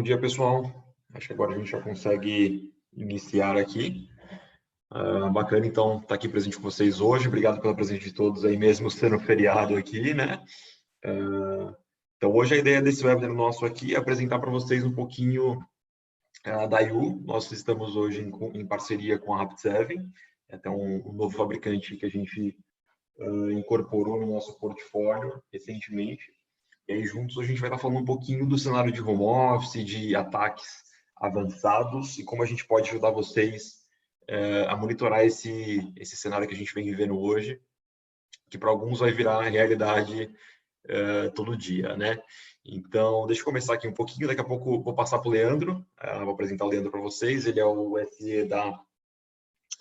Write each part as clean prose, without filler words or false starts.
Bom dia, pessoal. Acho que agora a gente já consegue iniciar aqui. Bacana, então, estar aqui presente com vocês hoje. Obrigado pela presença de todos aí, mesmo sendo feriado aqui, né? Então, hoje a ideia desse webinar nosso aqui é apresentar para vocês um pouquinho da IU. Nós estamos hoje em parceria com a Rapid7, até um novo fabricante que a gente incorporou no nosso portfólio recentemente. E aí, juntos, a gente vai estar falando um pouquinho do cenário de home office, de ataques avançados e como a gente pode ajudar vocês a monitorar esse cenário que a gente vem vivendo hoje, que para alguns vai virar realidade todo dia, né? Então, deixa eu começar aqui um pouquinho, daqui a pouco vou passar para o Leandro, vou apresentar o Leandro para vocês, ele é o SE da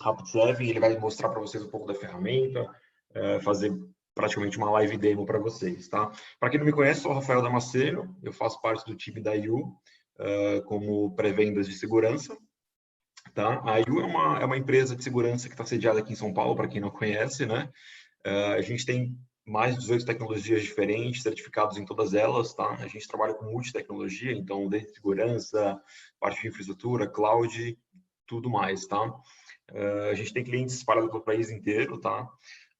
Rapid7, ele vai mostrar para vocês um pouco da ferramenta, fazer praticamente uma live demo para vocês, tá? Para quem não me conhece, sou o Rafael Damasceno, eu faço parte do time da IU como pré-vendas de segurança, tá? A IU é uma empresa de segurança que está sediada aqui em São Paulo, para quem não conhece, né? A gente tem mais de 18 tecnologias diferentes, certificados em todas elas, tá? A gente trabalha com multitecnologia, então desde segurança, parte de infraestrutura, cloud, tudo mais, tá? A gente tem clientes espalhados pelo país inteiro, tá?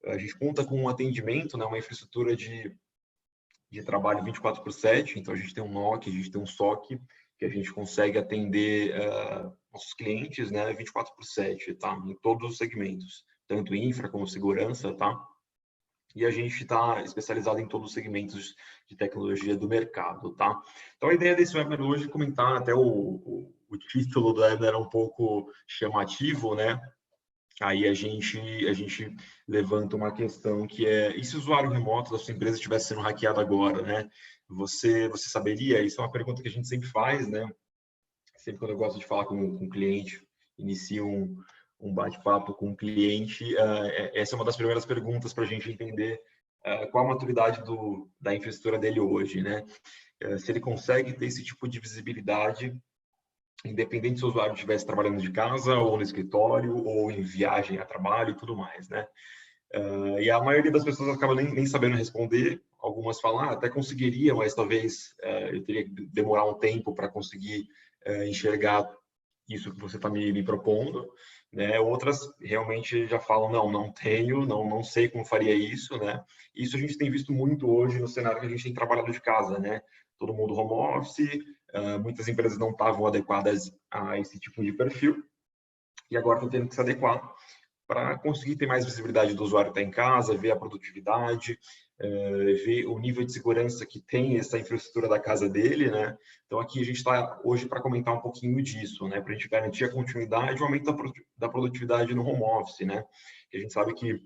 A gente conta com um atendimento, né, uma infraestrutura de trabalho 24/7, então a gente tem um NOC, a gente tem um SOC, que a gente consegue atender nossos clientes, né, 24/7, tá? Em todos os segmentos, tanto infra como segurança, tá? E a gente está especializado em todos os segmentos de tecnologia do mercado, tá? Então a ideia desse webinar hoje é comentar, até o título do webinar é um pouco chamativo, né? Aí a gente levanta uma questão que é, e se o usuário remoto da sua empresa estivesse sendo hackeado agora, né? Você saberia? Isso é uma pergunta que a gente sempre faz, né? Sempre quando eu gosto de falar com um cliente, inicio um bate-papo com um cliente, essa é uma das primeiras perguntas para a gente entender qual a maturidade da infraestrutura dele hoje, né? Se ele consegue ter esse tipo de visibilidade, independente se o usuário estivesse trabalhando de casa ou no escritório ou em viagem a trabalho e tudo mais, né? E a maioria das pessoas acaba nem sabendo responder. Algumas falam, até conseguiria, mas talvez eu teria que demorar um tempo para conseguir enxergar isso que você está me propondo, né? Outras realmente já falam, não tenho, não sei como faria isso, né? Isso a gente tem visto muito hoje no cenário que a gente tem trabalhado de casa, né? Todo mundo home office, muitas empresas não estavam adequadas a esse tipo de perfil e agora estão tendo que se adequar para conseguir ter mais visibilidade do usuário que está em casa, ver a produtividade, ver o nível de segurança que tem essa infraestrutura da casa dele, né? Então aqui a gente está hoje para comentar um pouquinho disso, né? Para a gente garantir a continuidade e o aumento da produtividade no home office, né? Que a gente sabe que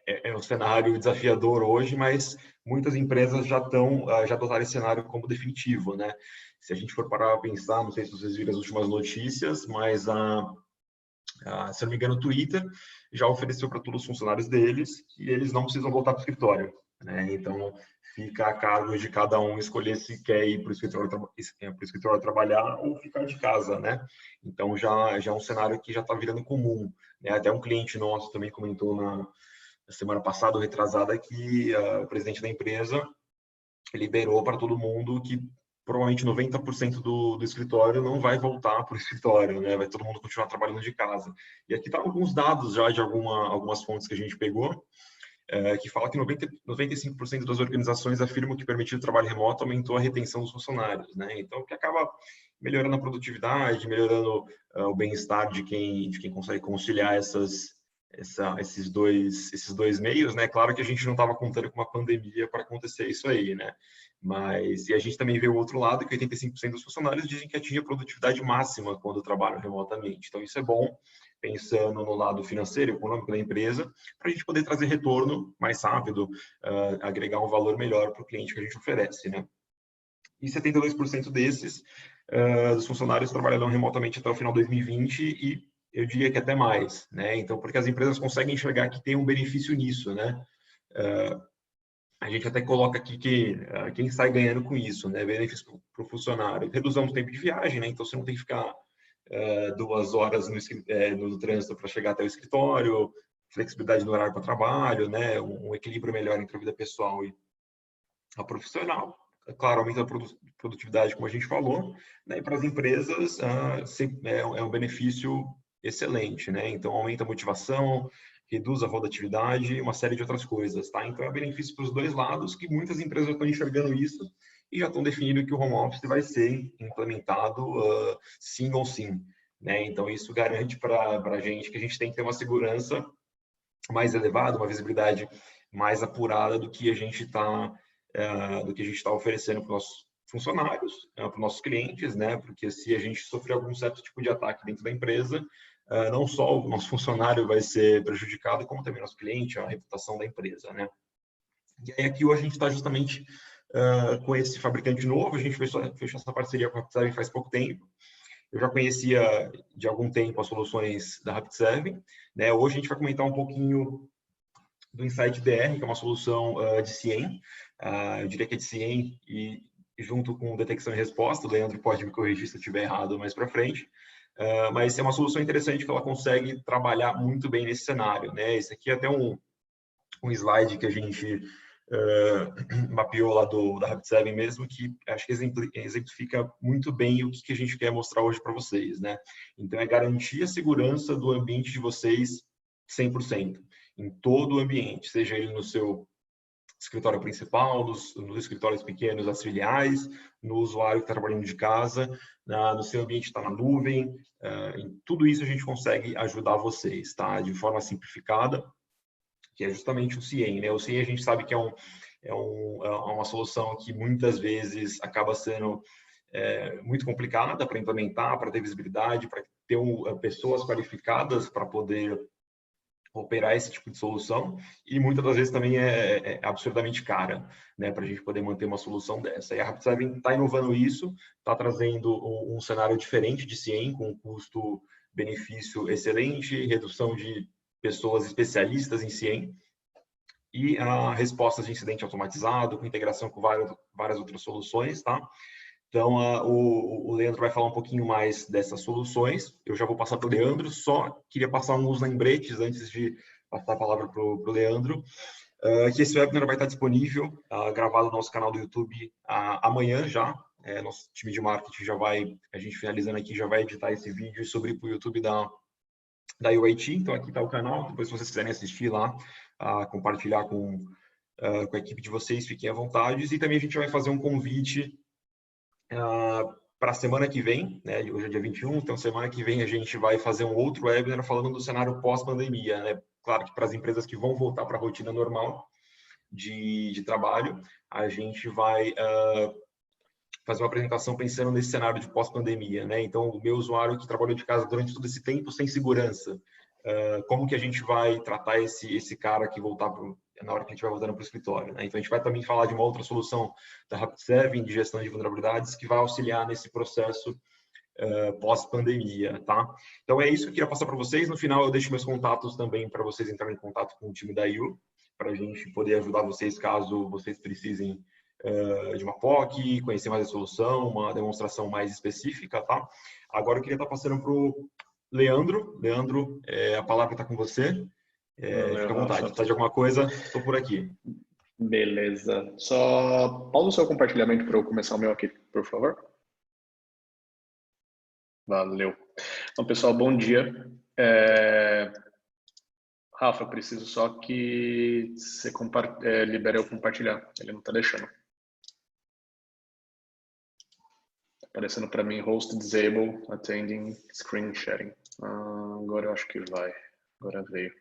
é um cenário desafiador hoje, mas muitas empresas já adotaram esse cenário como definitivo, né? Se a gente for parar a pensar, não sei se vocês viram as últimas notícias, mas se eu não me engano, o Twitter já ofereceu para todos os funcionários deles que eles não precisam voltar para o escritório, né? Então, fica a cargo de cada um escolher se quer ir para o escritório trabalhar ou ficar de casa, né? Então, já é um cenário que já está virando comum, né? Até um cliente nosso também comentou na semana passada, ou retrasada, que o presidente da empresa liberou para todo mundo que provavelmente 90% do escritório não vai voltar para o escritório, né? Vai todo mundo continuar trabalhando de casa. E aqui tá alguns dados já de algumas fontes que a gente pegou, que fala que 95% das organizações afirmam que permitir o trabalho remoto aumentou a retenção dos funcionários, né? Então, que acaba melhorando a produtividade, melhorando o bem-estar de quem consegue conciliar esses dois meios, né? Claro que a gente não estava contando com uma pandemia para acontecer isso aí, né? Mas, e a gente também vê o outro lado, que 85% dos funcionários dizem que atingem a produtividade máxima quando trabalham remotamente. Então, isso é bom, pensando no lado financeiro e econômico da empresa, para a gente poder trazer retorno mais rápido, agregar um valor melhor para o cliente que a gente oferece, né? E 72% dos funcionários trabalharão remotamente até o final de 2020 e eu diria que até mais, né? Então, porque as empresas conseguem enxergar que tem um benefício nisso, né? A gente até coloca aqui que quem sai ganhando com isso, né? Benefício para o funcionário. Redução do tempo de viagem, né? Então, você não tem que ficar 2 horas no trânsito para chegar até o escritório, flexibilidade no horário para trabalho, né? Um equilíbrio melhor entre a vida pessoal e a profissional. claro, aumenta a produtividade, como a gente falou, né? E para as empresas é um benefício excelente, né? Então, aumenta a motivação, reduz a rotatividade e uma série de outras coisas, tá? Então, é benefício para os dois lados, que muitas empresas já estão enxergando isso e já estão definindo que o home office vai ser implementado sim ou sim, né? Então, isso garante para a gente que a gente tem que ter uma segurança mais elevada, uma visibilidade mais apurada do que a gente está oferecendo para os nossos funcionários, para os nossos clientes, né? Porque se a gente sofrer algum certo tipo de ataque dentro da empresa, não só o nosso funcionário vai ser prejudicado, como também o nosso cliente, a reputação da empresa, né? E aí aqui hoje a gente está justamente com esse fabricante novo, a gente fechou essa parceria com a Rapid7 faz pouco tempo. Eu já conhecia de algum tempo as soluções da Rapid7, né? Hoje a gente vai comentar um pouquinho do Insight DR, que é uma solução de CIEM, eu diria que é de CIEM e junto com detecção e resposta, o Leandro pode me corrigir se eu estiver errado mais para frente, mas é uma solução interessante que ela consegue trabalhar muito bem nesse cenário, né? Esse aqui é até um slide que a gente mapeou lá da Rapid7 mesmo, que acho que exemplifica muito bem o que a gente quer mostrar hoje para vocês, né? Então, é garantir a segurança do ambiente de vocês 100%, em todo o ambiente, seja ele no seu escritório principal, nos escritórios pequenos, as filiais, no usuário que está trabalhando de casa, no seu ambiente está na nuvem, em tudo isso a gente consegue ajudar vocês, tá? De forma simplificada, que é justamente o CIEM, né? O CIEM a gente sabe que é uma solução que muitas vezes acaba sendo muito complicada para implementar, para ter visibilidade, para ter pessoas qualificadas para poder operar esse tipo de solução, e muitas das vezes também é absurdamente cara, né, para a gente poder manter uma solução dessa. E a Rapid7 está inovando isso, está trazendo um cenário diferente de CIEM, com um custo-benefício excelente, redução de pessoas especialistas em CIEM, e respostas de incidente automatizado, com integração com várias outras soluções, tá? Então, o Leandro vai falar um pouquinho mais dessas soluções. Eu já vou passar para o Leandro, só queria passar alguns lembretes antes de passar a palavra para o Leandro, que esse webinar vai estar disponível, gravado no nosso canal do YouTube amanhã já. Nosso time de marketing a gente finalizando aqui, já vai editar esse vídeo e subir para o YouTube da UIT. Então, aqui está o canal. Depois, se vocês quiserem assistir lá, compartilhar com a equipe de vocês, fiquem à vontade. E também a gente vai fazer um convite para a semana que vem, né? Hoje é dia 21, então semana que vem a gente vai fazer um outro webinar falando do cenário pós-pandemia, né? Claro que para as empresas que vão voltar para a rotina normal de trabalho, a gente vai fazer uma apresentação pensando nesse cenário de pós-pandemia, né? Então, o meu usuário que trabalhou de casa durante todo esse tempo sem segurança, como que a gente vai tratar esse cara que voltar na hora que a gente vai voltando para o escritório, né? Então, a gente vai também falar de uma outra solução da Rapid7, de gestão de vulnerabilidades, que vai auxiliar nesse processo pós-pandemia, tá? Então, é isso que eu queria passar para vocês. No final, eu deixo meus contatos também para vocês entrarem em contato com o time da IU, para a gente poder ajudar vocês caso vocês precisem de uma POC, conhecer mais a solução, uma demonstração mais específica, tá? Agora eu queria estar passando para o Leandro. Leandro, a palavra está com você. Fica à vontade. Se precisar de alguma coisa, estou por aqui. Beleza. Só pausa o seu compartilhamento para eu começar o meu aqui, por favor. Valeu. Então, pessoal, bom dia. Rafa, eu preciso só que você libere eu compartilhar. Ele não está deixando. Aparecendo para mim, host disable, attending screen sharing. Agora eu acho que vai. Agora veio.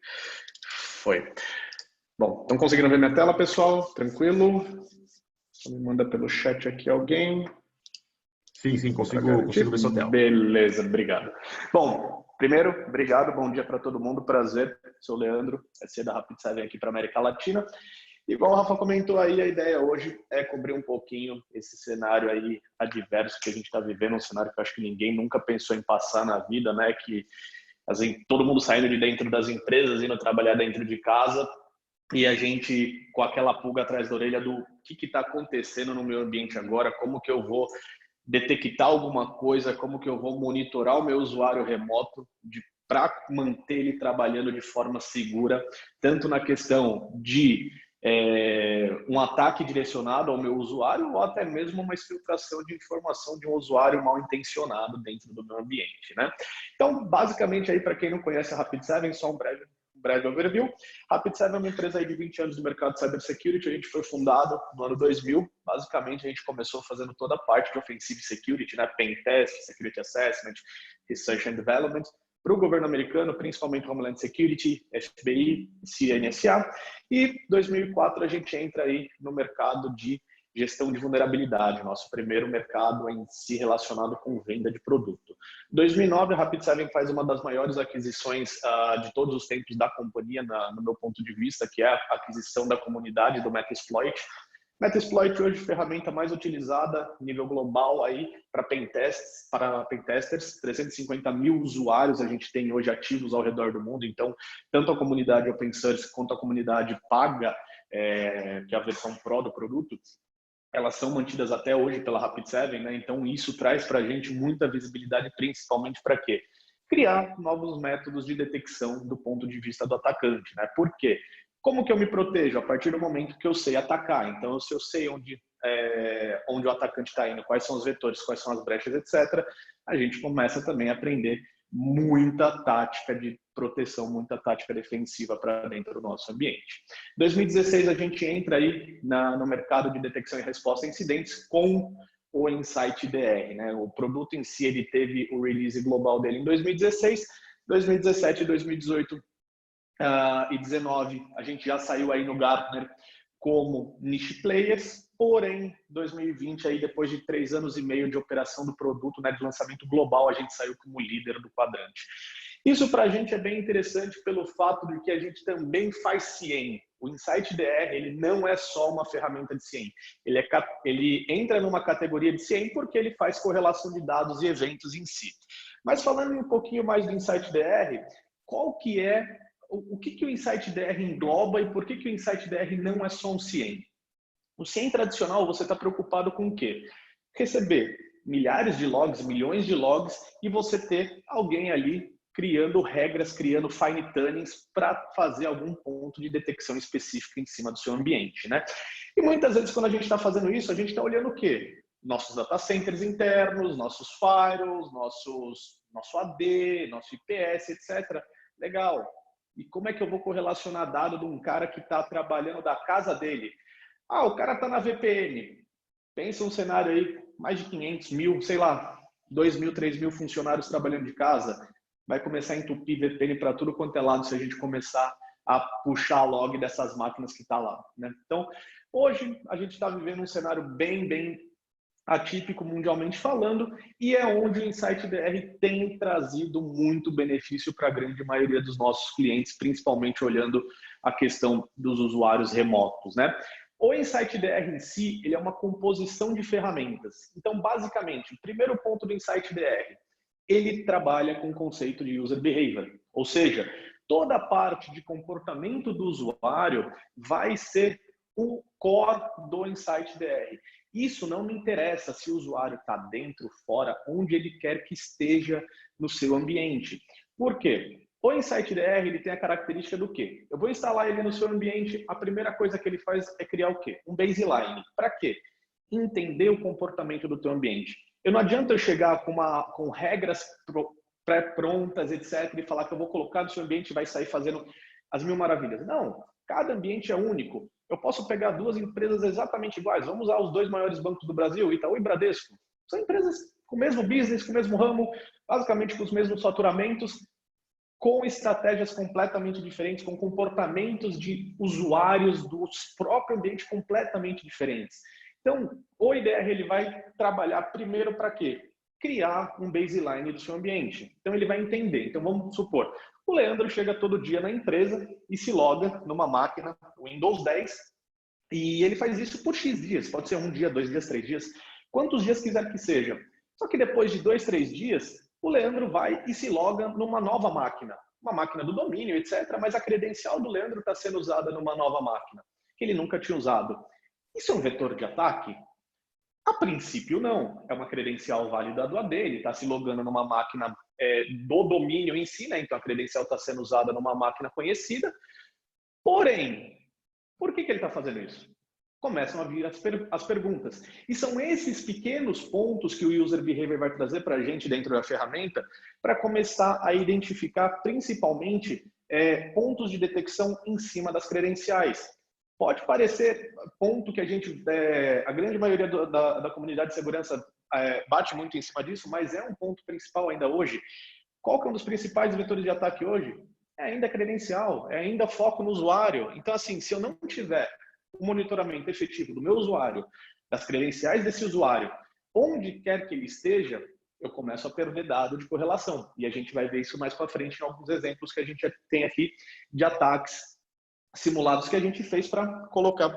Foi. Bom, estão conseguindo ver minha tela, pessoal? Tranquilo? Me manda pelo chat aqui alguém. Sim, consigo ver sua tela. Beleza, obrigado. Bom, primeiro, obrigado, bom dia para todo mundo, prazer. Sou o Leandro, SE da Rapid7 aqui para América Latina. Igual o Rafa comentou aí, a ideia hoje é cobrir um pouquinho esse cenário aí adverso que a gente está vivendo, um cenário que eu acho que ninguém nunca pensou em passar na vida, né? Que assim, todo mundo saindo de dentro das empresas, indo trabalhar dentro de casa, e a gente com aquela pulga atrás da orelha do que está acontecendo no meu ambiente agora, como que eu vou detectar alguma coisa, como que eu vou monitorar o meu usuário remoto para manter ele trabalhando de forma segura, tanto na questão de um ataque direcionado ao meu usuário ou até mesmo uma exfiltração de informação de um usuário mal intencionado dentro do meu ambiente, né? Então, basicamente, aí para quem não conhece a Rapid7, só um breve overview. Rapid7 é uma empresa aí de 20 anos do mercado de cybersecurity. A gente foi fundado no ano 2000. Basicamente, a gente começou fazendo toda a parte de offensive security, né? Pen test, security assessment, research and development, para o governo americano, principalmente Homeland Security, FBI, CNSA. E em 2004 a gente entra aí no mercado de gestão de vulnerabilidade, nosso primeiro mercado em si relacionado com venda de produto. Em 2009, a Rapid7 faz uma das maiores aquisições de todos os tempos da companhia, no meu ponto de vista, que é a aquisição da comunidade do Metasploit. Metasploit hoje é a ferramenta mais utilizada a nível global aí para pentesters, 350 mil usuários a gente tem hoje ativos ao redor do mundo, então tanto a comunidade open source quanto a comunidade paga, que é a versão Pro do produto, elas são mantidas até hoje pela Rapid7, né? Então isso traz para a gente muita visibilidade, principalmente para quê? Criar novos métodos de detecção do ponto de vista do atacante, né? Por quê? Como que eu me protejo? A partir do momento que eu sei atacar. Então, se eu sei onde o atacante está indo, quais são os vetores, quais são as brechas, etc., a gente começa também a aprender muita tática de proteção, muita tática defensiva para dentro do nosso ambiente. Em 2016, a gente entra aí no mercado de detecção e resposta a incidentes com o InsightIDR, né? O produto em si, ele teve o release global dele em 2016, 2017 e 2018 e 19, a gente já saiu aí no Gartner como niche players, porém 2020 aí depois de 3 anos e meio de operação do produto, né, de lançamento global, a gente saiu como líder do quadrante. Isso para a gente é bem interessante pelo fato de que a gente também faz CIEM. O InsightIDR, ele não é só uma ferramenta de CIEM, ele entra numa categoria de CIEM porque ele faz correlação de dados e eventos em si. Mas falando um pouquinho mais do InsightIDR, qual que é o que o InsightIDR engloba e por que o InsightIDR não é só um CIEM? O CIEM tradicional, você está preocupado com o quê? Receber milhares de logs, milhões de logs e você ter alguém ali criando regras, criando fine tunings para fazer algum ponto de detecção específica em cima do seu ambiente, né? E muitas vezes quando a gente está fazendo isso, a gente está olhando o quê? Nossos data centers internos, nossos firewalls, nosso AD, nosso IPS, etc. Legal. E como é que eu vou correlacionar dado de um cara que está trabalhando da casa dele? Ah, o cara está na VPN. Pensa um cenário aí, mais de 500 mil, sei lá, 2 mil, 3 mil funcionários trabalhando de casa. Vai começar a entupir VPN para tudo quanto é lado se a gente começar a puxar log dessas máquinas que está lá, né? Então, hoje a gente está vivendo um cenário bem atípico mundialmente falando, e é onde o InsightIDR tem trazido muito benefício para a grande maioria dos nossos clientes, principalmente olhando a questão dos usuários remotos, né? O InsightIDR em si, ele é uma composição de ferramentas. Então, basicamente, o primeiro ponto do InsightIDR, ele trabalha com o conceito de user behavior, ou seja, toda a parte de comportamento do usuário vai ser o core do InsightIDR. Isso não me interessa se o usuário está dentro, fora, onde ele quer que esteja no seu ambiente. Por quê? O InsightIDR, ele tem a característica do quê? Eu vou instalar ele no seu ambiente, a primeira coisa que ele faz é criar o quê? Um baseline. Para quê? Entender o comportamento do teu ambiente. Não adianta eu chegar com regras pré-prontas, etc., e falar que eu vou colocar no seu ambiente e vai sair fazendo as mil maravilhas. Não, cada ambiente é único. Eu posso pegar duas empresas exatamente iguais. Vamos usar os 2 maiores bancos do Brasil, Itaú e Bradesco. São empresas com o mesmo business, com o mesmo ramo, basicamente com os mesmos faturamentos, com estratégias completamente diferentes, com comportamentos de usuários do próprio ambiente completamente diferentes. Então, o IDR ele vai trabalhar primeiro para quê? Criar um baseline do seu ambiente. Então, ele vai entender. Então, vamos supor, o Leandro chega todo dia na empresa e se loga numa máquina Windows 10 e ele faz isso por X dias. Pode ser 1 dia, 2 dias, 3 dias, quantos dias quiser que seja. Só que depois de 2, 3 dias, o Leandro vai e se loga numa nova máquina. Uma máquina do domínio, etc. Mas a credencial do Leandro está sendo usada numa nova máquina, que ele nunca tinha usado. Isso é um vetor de ataque? A princípio, não. É uma credencial válida do AD, ele está se logando numa máquina do domínio em si, né? Então a credencial está sendo usada numa máquina conhecida. Porém, Por que ele está fazendo isso? Começam a vir as perguntas. E são esses pequenos pontos que o User Behavior vai trazer para a gente dentro da ferramenta para começar a identificar principalmente pontos de detecção em cima das credenciais. Pode parecer ponto que a grande maioria da comunidade de segurança bate muito em cima disso, mas é um ponto principal ainda hoje. Qual que é um dos principais vetores de ataque hoje? É ainda credencial, é ainda foco no usuário. Então, assim, se eu não tiver o monitoramento efetivo do meu usuário, das credenciais desse usuário, onde quer que ele esteja, eu começo a perder dado de correlação. E a gente vai ver isso mais para frente em alguns exemplos que a gente tem aqui de ataques simulados que a gente fez para colocar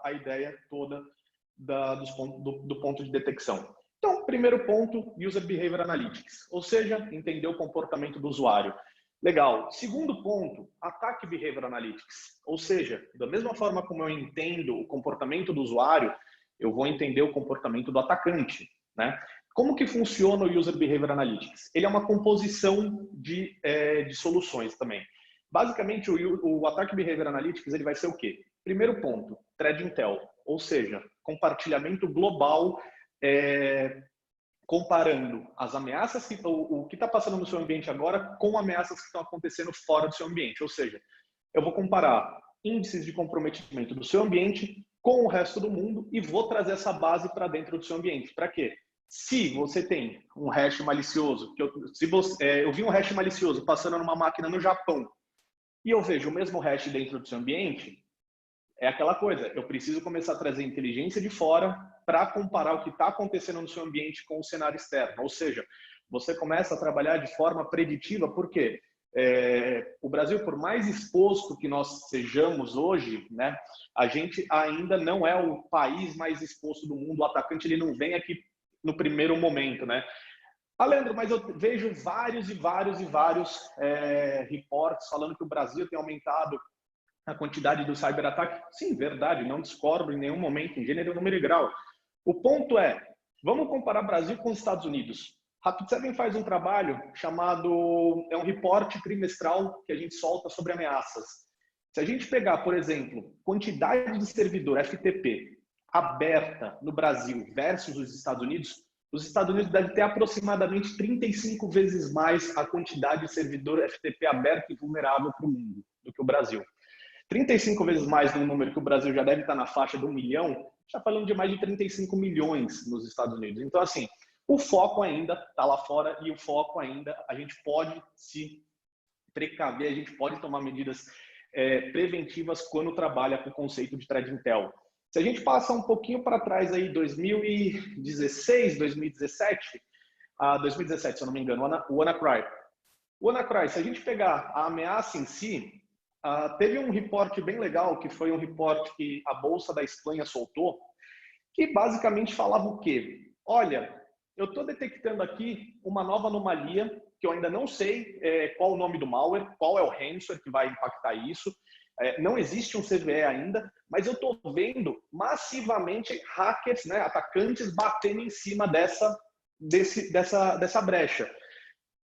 a ideia toda do ponto de detecção. Então, primeiro ponto, User Behavior Analytics, ou seja, entender o comportamento do usuário. Legal. Segundo ponto, Attack Behavior Analytics, ou seja, da mesma forma como eu entendo o comportamento do usuário, eu vou entender o comportamento do atacante, né? Como que funciona o User Behavior Analytics? Ele é uma composição de soluções também. Basicamente, o Attack Behavior Analytics ele vai ser o quê? Primeiro ponto, Threat Intel, ou seja, compartilhamento global, comparando as ameaças, o que está passando no seu ambiente agora com ameaças que estão acontecendo fora do seu ambiente. Ou seja, eu vou comparar índices de comprometimento do seu ambiente com o resto do mundo e vou trazer essa base para dentro do seu ambiente. Para quê? Se você tem um hash malicioso, eu vi um hash malicioso passando numa máquina no Japão e eu vejo o mesmo hash dentro do seu ambiente, é aquela coisa, eu preciso começar a trazer inteligência de fora para comparar o que está acontecendo no seu ambiente com o cenário externo. Ou seja, você começa a trabalhar de forma preditiva, porque o Brasil, por mais exposto que nós sejamos hoje, né, a gente ainda não é o país mais exposto do mundo. O atacante ele não vem aqui no primeiro momento, né? Leandro, mas eu vejo vários reportes falando que o Brasil tem aumentado a quantidade do cyberataque. Sim, verdade, não discordo em nenhum momento, em gênero, número e grau. O ponto é, vamos comparar Brasil com os Estados Unidos. Rapid7 faz um trabalho chamado, é um reporte trimestral que a gente solta sobre ameaças. Se a gente pegar, por exemplo, quantidade de servidor FTP aberta no Brasil versus os Estados Unidos devem ter aproximadamente 35 vezes mais a quantidade de servidor FTP aberto e vulnerável para o mundo do que o Brasil. 35 vezes mais no número que o Brasil já deve estar na faixa de 1 milhão, está falando de mais de 35 milhões nos Estados Unidos. Então, assim, o foco ainda está lá fora e o foco ainda, a gente pode se precaver, a gente pode tomar medidas preventivas quando trabalha com o conceito de Threat Intel. Se a gente passa um pouquinho para trás aí, 2016, 2017, 2017, se eu não me engano, o WannaCry. O WannaCry, se a gente pegar a ameaça em si, teve um reporte bem legal, que foi um reporte que a Bolsa da Espanha soltou, que basicamente falava o quê? Olha, eu estou detectando aqui uma nova anomalia, que eu ainda não sei qual o nome do malware, qual é o ransomware que vai impactar isso, não existe um CVE ainda, mas eu estou vendo massivamente hackers, né, atacantes batendo em cima dessa brecha.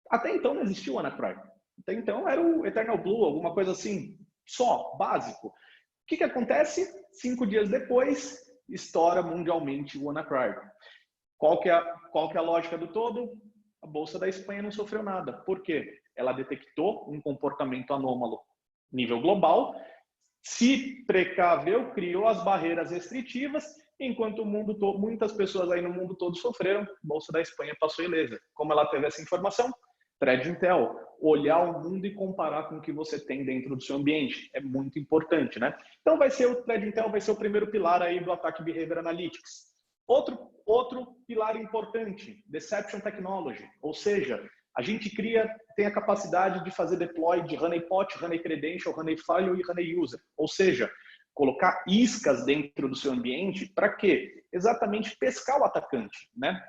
Até então não existia o WannaCry. Até então era o Eternal Blue, alguma coisa assim, só, básico. O que acontece? 5 dias depois, estoura mundialmente o WannaCry. Qual que é a lógica do todo? A Bolsa da Espanha não sofreu nada. Por quê? Ela detectou um comportamento anômalo nível global, se precaveu, criou as barreiras restritivas, enquanto o mundo todo, muitas pessoas aí no mundo todo sofreram, a Bolsa da Espanha passou ilesa. Como ela teve essa informação? Threat Intel, olhar o mundo e comparar com o que você tem dentro do seu ambiente. É muito importante, né? Então, o Threat Intel vai ser o primeiro pilar aí do Attack Behavior Analytics. Outro pilar importante, Deception Technology, ou seja, a gente tem a capacidade de fazer deploy de honeypot, honey credential, honey file e honey user, ou seja, colocar iscas dentro do seu ambiente para quê? Exatamente pescar o atacante, né?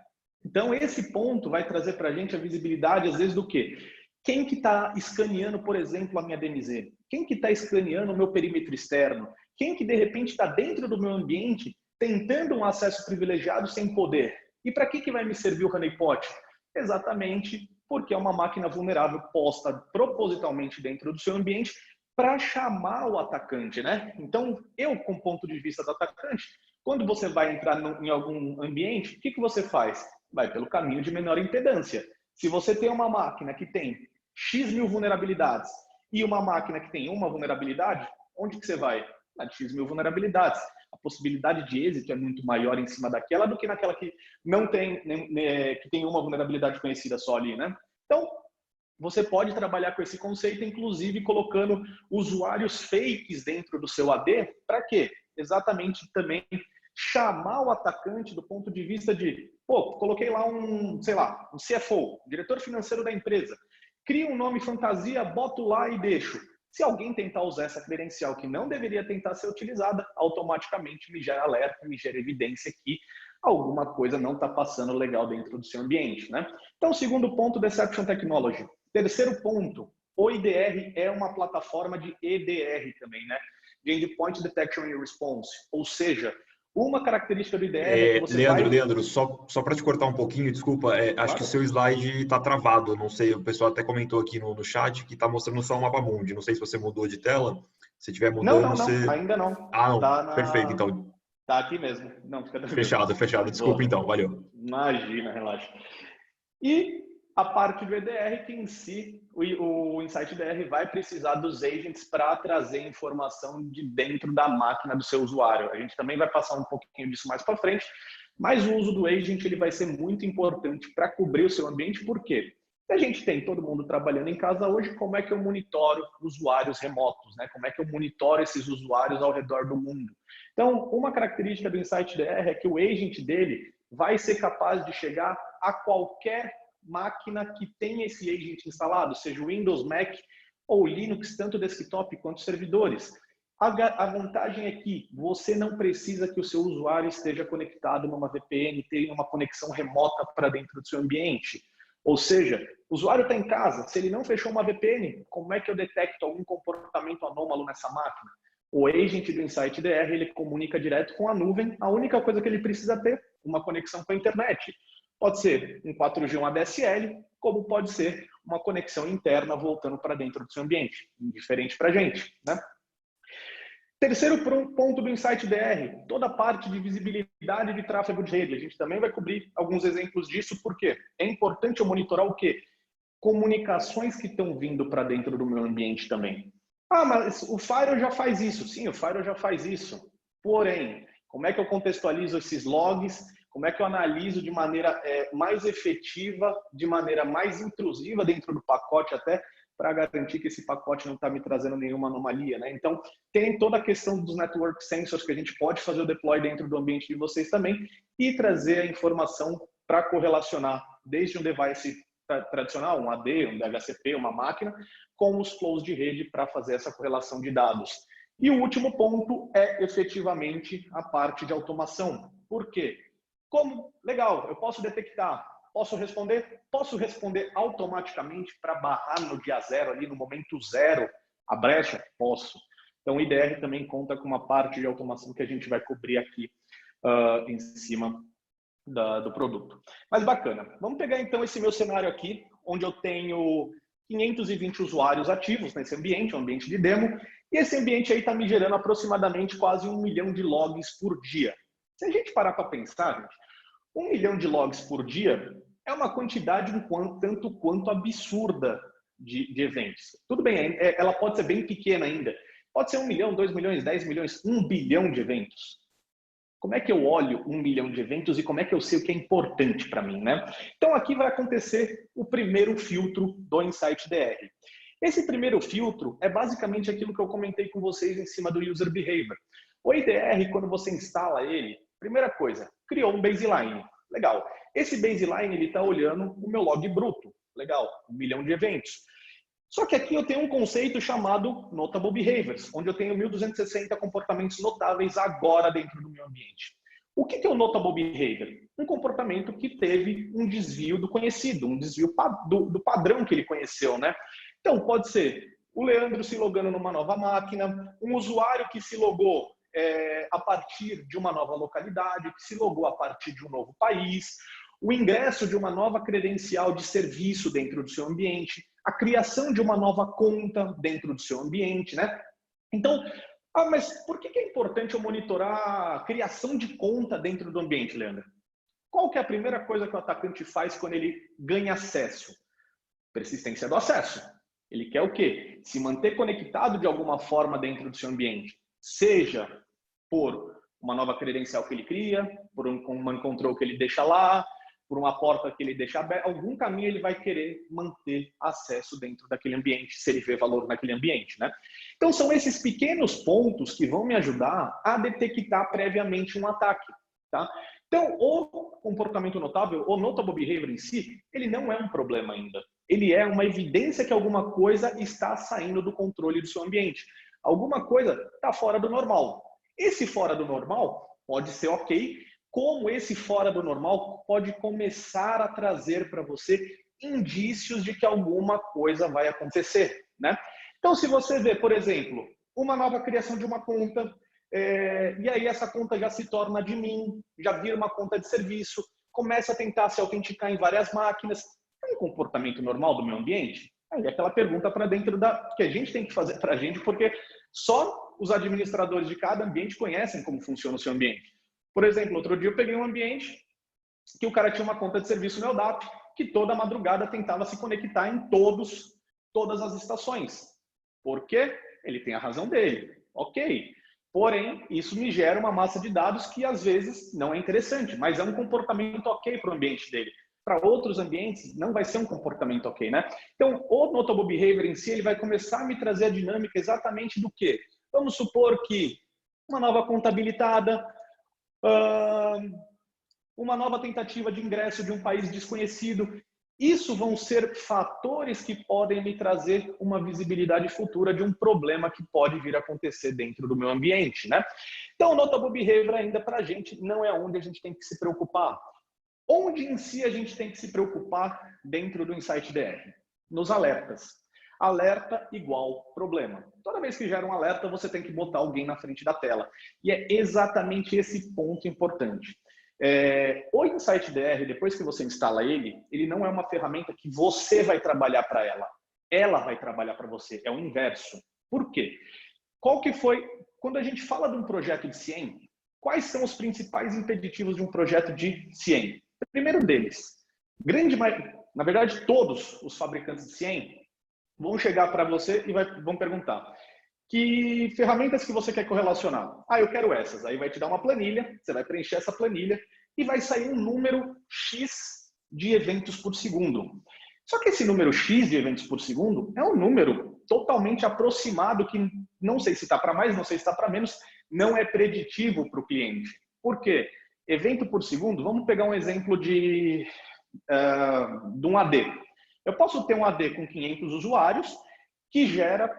Então, esse ponto vai trazer para a gente a visibilidade, às vezes, do quê? Quem que está escaneando, por exemplo, a minha DMZ? Quem que está escaneando o meu perímetro externo? Quem que, de repente, está dentro do meu ambiente tentando um acesso privilegiado sem poder? E para que vai me servir o honeypot? Exatamente porque é uma máquina vulnerável posta propositalmente dentro do seu ambiente para chamar o atacante, né? Então, eu, com o ponto de vista do atacante, quando você vai entrar em algum ambiente, o que você faz? Vai pelo caminho de menor impedância. Se você tem uma máquina que tem X mil vulnerabilidades e uma máquina que tem uma vulnerabilidade, onde que você vai? Na de X mil vulnerabilidades. A possibilidade de êxito é muito maior em cima daquela do que naquela que não tem, que tem uma vulnerabilidade conhecida só ali, né? Então, você pode trabalhar com esse conceito, inclusive colocando usuários fakes dentro do seu AD, para quê? Exatamente também chamar o atacante do ponto de vista de, pô, coloquei lá um, sei lá, um CFO, diretor financeiro da empresa, cria um nome fantasia, boto lá e deixo. Se alguém tentar usar essa credencial que não deveria tentar ser utilizada, automaticamente me gera alerta, me gera evidência que alguma coisa não está passando legal dentro do seu ambiente, né? Então, segundo ponto, Deception Technology. Terceiro ponto, o IDR é uma plataforma de EDR também, né? De Endpoint Detection and Response. Ou seja, uma característica do IDR é que você Leandro, só para te cortar um pouquinho, desculpa, acho que o seu slide está travado, não sei, o pessoal até comentou aqui no chat que está mostrando só o mapa mundi, não sei se você mudou de tela, se estiver mudando, não, ainda não. Ah, não, Tá perfeito, então. Tá aqui mesmo. Não, fica tranquilo. Fechado, desculpa Boa. então, valeu. Imagina, relaxa. E a parte do EDR, que em si, o Insight DR vai precisar dos agents para trazer informação de dentro da máquina do seu usuário. A gente também vai passar um pouquinho disso mais para frente, mas o uso do agent ele vai ser muito importante para cobrir o seu ambiente, por quê? A gente tem todo mundo trabalhando em casa hoje, como é que eu monitoro usuários remotos, né? Como é que eu monitoro esses usuários ao redor do mundo? Então, uma característica do Insight DR é que o agent dele vai ser capaz de chegar a qualquer máquina que tenha esse agent instalado, seja o Windows, Mac ou Linux, tanto desktop quanto servidores. A vantagem é que você não precisa que o seu usuário esteja conectado numa VPN, tenha uma conexão remota para dentro do seu ambiente. Ou seja, o usuário está em casa, se ele não fechou uma VPN, como é que eu detecto algum comportamento anômalo nessa máquina? O agent do Insight DR, ele comunica direto com a nuvem, a única coisa que ele precisa ter, uma conexão com a internet. Pode ser um 4G, um ADSL, como pode ser uma conexão interna voltando para dentro do seu ambiente, indiferente para a gente, né? Terceiro ponto do Insight DR, toda a parte de visibilidade de tráfego de rede. A gente também vai cobrir alguns exemplos disso, porque é importante eu monitorar o quê? Comunicações que estão vindo para dentro do meu ambiente também. Ah, mas o Firewall já faz isso. Sim, o Firewall já faz isso. Porém, como é que eu contextualizo esses logs? Como é que eu analiso de maneira mais efetiva, de maneira mais intrusiva dentro do pacote até, para garantir que esse pacote não está me trazendo nenhuma anomalia, né? Então, tem toda a questão dos network sensors que a gente pode fazer o deploy dentro do ambiente de vocês também e trazer a informação para correlacionar desde um device tradicional, um AD, um DHCP, uma máquina, com os flows de rede para fazer essa correlação de dados. E o último ponto é efetivamente a parte de automação. Por quê? Como? Legal, eu posso detectar. Posso responder automaticamente para barrar no dia zero, ali no momento zero, a brecha? Posso. Então, o IDR também conta com uma parte de automação que a gente vai cobrir aqui em cima do produto. Mas bacana. Vamos pegar, então, esse meu cenário aqui, onde eu tenho 520 usuários ativos nesse ambiente, um ambiente de demo, e esse ambiente aí está me gerando aproximadamente quase 1 milhão de logs por dia. Se a gente parar para pensar, gente, 1 milhão de logs por dia é uma quantidade tanto quanto absurda de eventos. Tudo bem, ela pode ser bem pequena ainda. Pode ser 1 milhão, 2 milhões, 10 milhões, 1 bilhão de eventos. Como é que eu olho 1 milhão de eventos e como é que eu sei o que é importante para mim, né? Então aqui vai acontecer o primeiro filtro do Insight DR. Esse primeiro filtro é basicamente aquilo que eu comentei com vocês em cima do User Behavior. O IDR, quando você instala ele, primeira coisa, criou um baseline. Legal. Esse baseline, ele está olhando o meu log bruto. Legal. 1 milhão de eventos. Só que aqui eu tenho um conceito chamado Notable Behaviors, onde eu tenho 1.260 comportamentos notáveis agora dentro do meu ambiente. O que é o Notable Behavior? Um comportamento que teve um desvio do conhecido, um desvio do padrão que ele conheceu, né? Então, pode ser o Leandro se logando numa nova máquina, um usuário que se logou a partir de uma nova localidade, que se logou a partir de um novo país, o ingresso de uma nova credencial de serviço dentro do seu ambiente, a criação de uma nova conta dentro do seu ambiente, né? Então, mas por que é importante eu monitorar a criação de conta dentro do ambiente, Leandro? Qual que é a primeira coisa que o atacante faz quando ele ganha acesso? Persistência do acesso. Ele quer o quê? Se manter conectado de alguma forma dentro do seu ambiente. Seja por uma nova credencial que ele cria, por um command control que ele deixa lá, por uma porta que ele deixa aberta, algum caminho ele vai querer manter acesso dentro daquele ambiente, se ele vê valor naquele ambiente, né? Então são esses pequenos pontos que vão me ajudar a detectar previamente um ataque, tá? Então, o comportamento notável, o notable behavior em si, ele não é um problema ainda. Ele é uma evidência que alguma coisa está saindo do controle do seu ambiente. Alguma coisa está fora do normal. Esse fora do normal pode ser ok, como esse fora do normal pode começar a trazer para você indícios de que alguma coisa vai acontecer, né? Então, se você vê, por exemplo, uma nova criação de uma conta, e aí essa conta já se torna admin, já vira uma conta de serviço, começa a tentar se autenticar em várias máquinas, é um comportamento normal do meu ambiente? Aí é aquela pergunta para dentro que a gente tem que fazer para a gente, porque só os administradores de cada ambiente conhecem como funciona o seu ambiente. Por exemplo, outro dia eu peguei um ambiente que o cara tinha uma conta de serviço no LDAP, que toda madrugada tentava se conectar em todas as estações. Por quê? Ele tem a razão dele. Ok. Porém, isso me gera uma massa de dados que às vezes não é interessante, mas é um comportamento ok para o ambiente dele. Para outros ambientes, não vai ser um comportamento ok, né? Então, o notable behavior em si, ele vai começar a me trazer a dinâmica exatamente do quê? Vamos supor que uma nova conta habilitada, uma nova tentativa de ingresso de um país desconhecido. Isso vão ser fatores que podem me trazer uma visibilidade futura de um problema que pode vir a acontecer dentro do meu ambiente, né? Então, o notable behavior ainda para a gente não é onde a gente tem que se preocupar. Onde em si a gente tem que se preocupar dentro do InsightDR? Nos alertas. Alerta igual problema. Toda vez que gera um alerta, você tem que botar alguém na frente da tela. E é exatamente esse ponto importante. O InsightDR, depois que você instala ele não é uma ferramenta que você vai trabalhar para ela. Ela vai trabalhar para você. É o inverso. Por quê? Quando a gente fala de um projeto de CIEM, quais são os principais impeditivos de um projeto de CIEM? O primeiro deles, na verdade, todos os fabricantes de CIEM vão chegar para você e vão perguntar: que ferramentas que você quer correlacionar? Eu quero essas. Aí vai te dar uma planilha, você vai preencher essa planilha e vai sair um número X de eventos por segundo. Só que esse número X de eventos por segundo é um número totalmente aproximado que não sei se está para mais, não sei se está para menos, não é preditivo para o cliente. Por quê? Evento por segundo, vamos pegar um exemplo de um AD. Eu posso ter um AD com 500 usuários que gera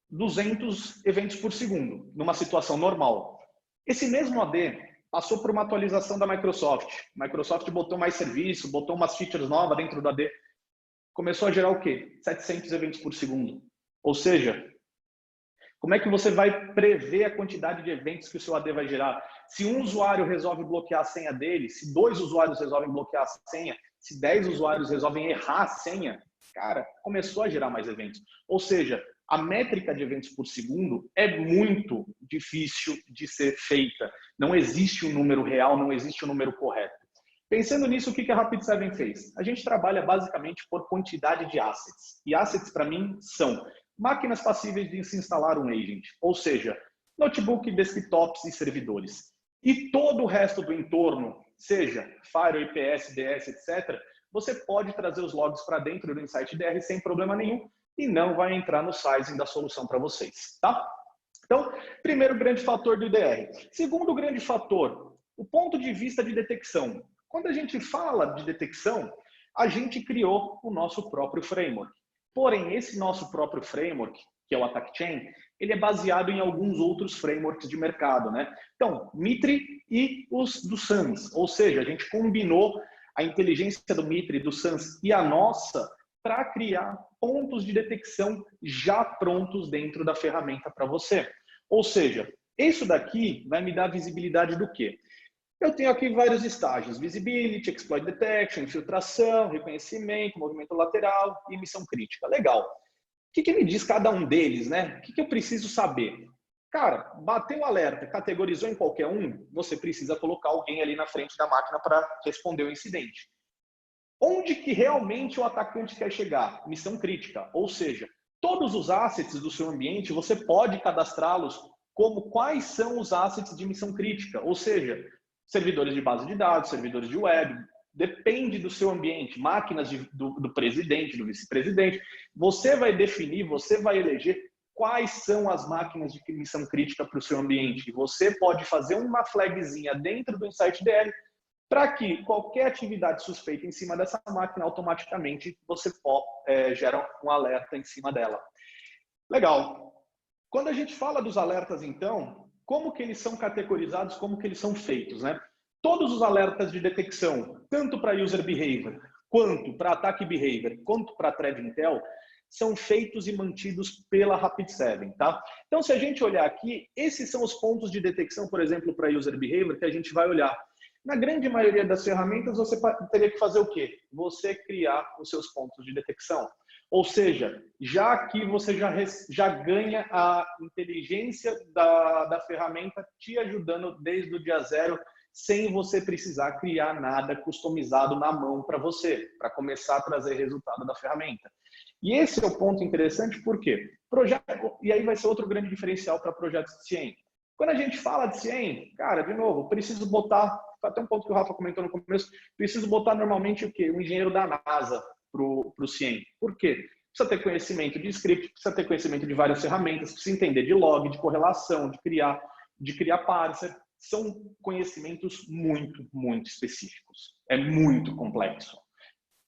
200 eventos por segundo, numa situação normal. Esse mesmo AD passou por uma atualização da Microsoft. A Microsoft botou mais serviço, botou umas features novas dentro do AD. Começou a gerar o quê? 700 eventos por segundo. Ou seja, como é que você vai prever a quantidade de eventos que o seu AD vai gerar? Se um usuário resolve bloquear a senha dele, se 2 usuários resolvem bloquear a senha, se 10 usuários resolvem errar a senha, cara, começou a gerar mais eventos. Ou seja, a métrica de eventos por segundo é muito difícil de ser feita. Não existe um número real, não existe um número correto. Pensando nisso, o que a Rapid7 fez? A gente trabalha basicamente por quantidade de assets. E assets, para mim, são máquinas passíveis de se instalar um agent, ou seja, notebook, desktops e servidores. E todo o resto do entorno, seja Firewall, IPS, DS, etc., você pode trazer os logs para dentro do InsightDR sem problema nenhum e não vai entrar no sizing da solução para vocês, tá? Então, primeiro grande fator do IDR. Segundo grande fator, o ponto de vista de detecção. Quando a gente fala de detecção, a gente criou o nosso próprio framework. Porém, esse nosso próprio framework, que é o Attack Chain, ele é baseado em alguns outros frameworks de mercado, né? Então, Mitre e os do SANS, ou seja, a gente combinou a inteligência do Mitre, do SANS e a nossa para criar pontos de detecção já prontos dentro da ferramenta para você. Ou seja, isso daqui vai me dar visibilidade do quê? Eu tenho aqui vários estágios: visibility, exploit detection, infiltração, reconhecimento, movimento lateral e missão crítica. Legal. O que me diz cada um deles, né? O que eu preciso saber? Cara, bateu o alerta, categorizou em qualquer um, você precisa colocar alguém ali na frente da máquina para responder o incidente. Onde que realmente o atacante quer chegar? Missão crítica, ou seja, todos os assets do seu ambiente, você pode cadastrá-los como quais são os assets de missão crítica, ou seja, servidores de base de dados, servidores de web, depende do seu ambiente, máquinas do presidente, do vice-presidente. Você vai definir, você vai eleger quais são as máquinas de missão crítica para o seu ambiente. Você pode fazer uma flagzinha dentro do InsightDL para que qualquer atividade suspeita em cima dessa máquina, automaticamente você gera um alerta em cima dela. Legal. Quando a gente fala dos alertas, então, como que eles são categorizados, como que eles são feitos, né? Todos os alertas de detecção, tanto para user behavior, quanto para attack behavior, quanto para threat intel, são feitos e mantidos pela Rapid7, tá? Então, se a gente olhar aqui, esses são os pontos de detecção, por exemplo, para user behavior, que a gente vai olhar. Na grande maioria das ferramentas, você teria que fazer o quê? Você criar os seus pontos de detecção. Ou seja, já que você já ganha a inteligência da ferramenta te ajudando desde o dia zero, sem você precisar criar nada customizado na mão para você, para começar a trazer resultado da ferramenta. E esse é o ponto interessante, por quê? E aí vai ser outro grande diferencial para projetos de CIEM. Quando a gente fala de CIEM, cara, de novo, preciso botar, até um ponto que o Rafa comentou no começo, preciso botar normalmente o quê? O engenheiro da NASA para o CIEM. Por quê? Precisa ter conhecimento de script, precisa ter conhecimento de várias ferramentas, precisa entender de log, de correlação, de criar parser. São conhecimentos muito, muito específicos. É muito complexo.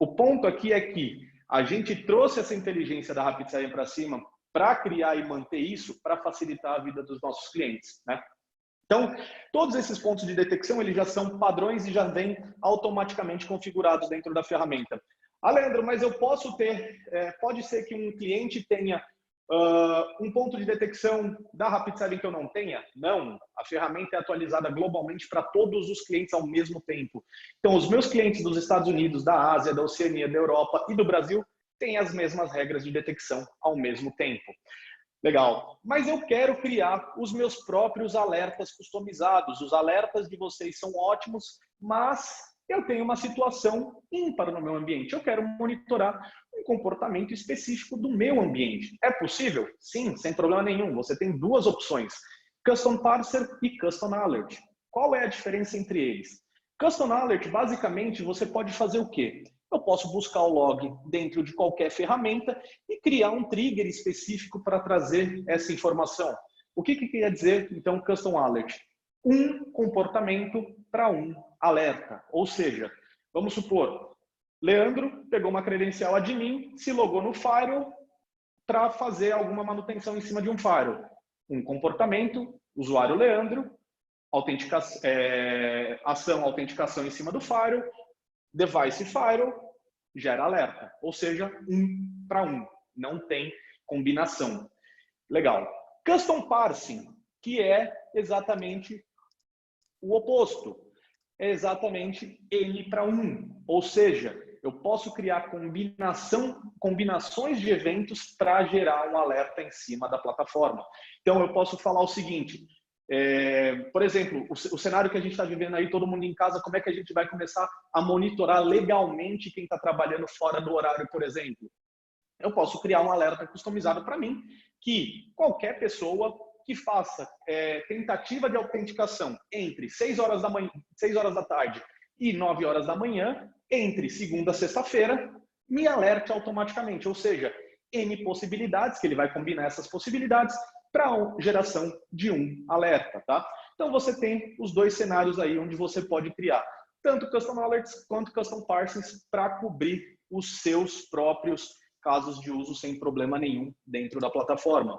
O ponto aqui é que a gente trouxe essa inteligência da Rapid7 para cima para criar e manter isso, para facilitar a vida dos nossos clientes, né? Então, todos esses pontos de detecção, eles já são padrões e já vêm automaticamente configurados dentro da ferramenta. Ah, Leandro, mas eu posso ter, pode ser que um cliente tenha um ponto de detecção da Rapid7 que eu não tenha? Não, a ferramenta é atualizada globalmente para todos os clientes ao mesmo tempo. Então, os meus clientes dos Estados Unidos, da Ásia, da Oceania, da Europa e do Brasil têm as mesmas regras de detecção ao mesmo tempo. Legal. Mas eu quero criar os meus próprios alertas customizados. Os alertas de vocês são ótimos, mas eu tenho uma situação ímpar no meu ambiente. Eu quero monitorar um comportamento específico do meu ambiente. É possível? Sim, sem problema nenhum. Você tem duas opções: Custom Parser e Custom Alert. Qual é a diferença entre eles? Custom Alert, basicamente, você pode fazer o quê? Eu posso buscar o log dentro de qualquer ferramenta e criar um trigger específico para trazer essa informação. O que quer dizer, então, Custom Alert? Um comportamento para um alerta. Ou seja, vamos supor, Leandro pegou uma credencial admin, se logou no firewall para fazer alguma manutenção em cima de um firewall. Um comportamento, usuário Leandro, ação autenticação em cima do firewall, device firewall, gera alerta. Ou seja, um para um. Não tem combinação. Legal. Custom parsing, que é exatamente o oposto. É exatamente N para 1. Ou seja, eu posso criar combinações de eventos para gerar um alerta em cima da plataforma. Então, eu posso falar o seguinte, por exemplo, o cenário que a gente está vivendo aí, todo mundo em casa, como é que a gente vai começar a monitorar legalmente quem está trabalhando fora do horário, por exemplo? Eu posso criar um alerta customizado para mim, que qualquer pessoa que faça tentativa de autenticação entre 6 horas da tarde e 9 horas da manhã, entre segunda a sexta-feira, me alerte automaticamente. Ou seja, N possibilidades, que ele vai combinar essas possibilidades para a geração de um alerta, tá? Então, você tem os dois cenários aí onde você pode criar tanto Custom Alerts quanto Custom Parsings para cobrir os seus próprios casos de uso sem problema nenhum dentro da plataforma.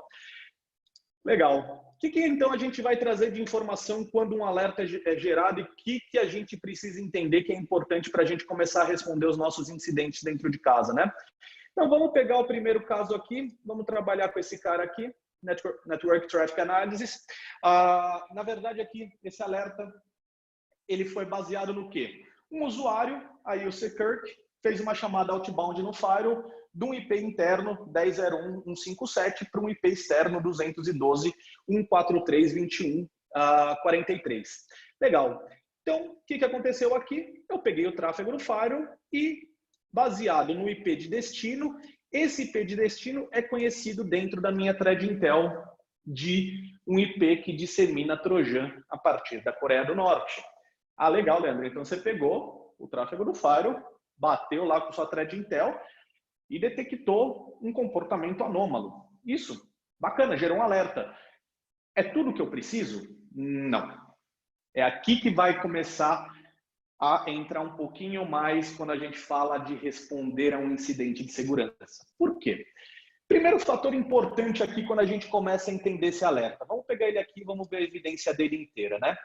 Legal. O que então a gente vai trazer de informação quando um alerta é gerado e o que a gente precisa entender que é importante para a gente começar a responder os nossos incidentes dentro de casa, né? Então, vamos pegar o primeiro caso aqui, vamos trabalhar com esse cara aqui, Network Traffic Analysis. Na verdade, aqui, esse alerta, ele foi baseado no quê? Um usuário, aí o Sekirk, fez uma chamada outbound no firewall de um IP interno 10.01.157 para um IP externo 212.143.21.43. Legal. Então, o que aconteceu aqui? Eu peguei o tráfego do firewall e, baseado no IP de destino, esse IP de destino é conhecido dentro da minha thread Intel de um IP que dissemina Trojan a partir da Coreia do Norte. Ah, legal, Leandro. Então, você pegou o tráfego do firewall, bateu lá com sua thread Intel e detectou um comportamento anômalo. Isso, bacana, gerou um alerta. É tudo que eu preciso? Não. É aqui que vai começar a entrar um pouquinho mais quando a gente fala de responder a um incidente de segurança. Por quê? Primeiro fator importante aqui quando a gente começa a entender esse alerta. Vamos pegar ele aqui e vamos ver a evidência dele inteira, né?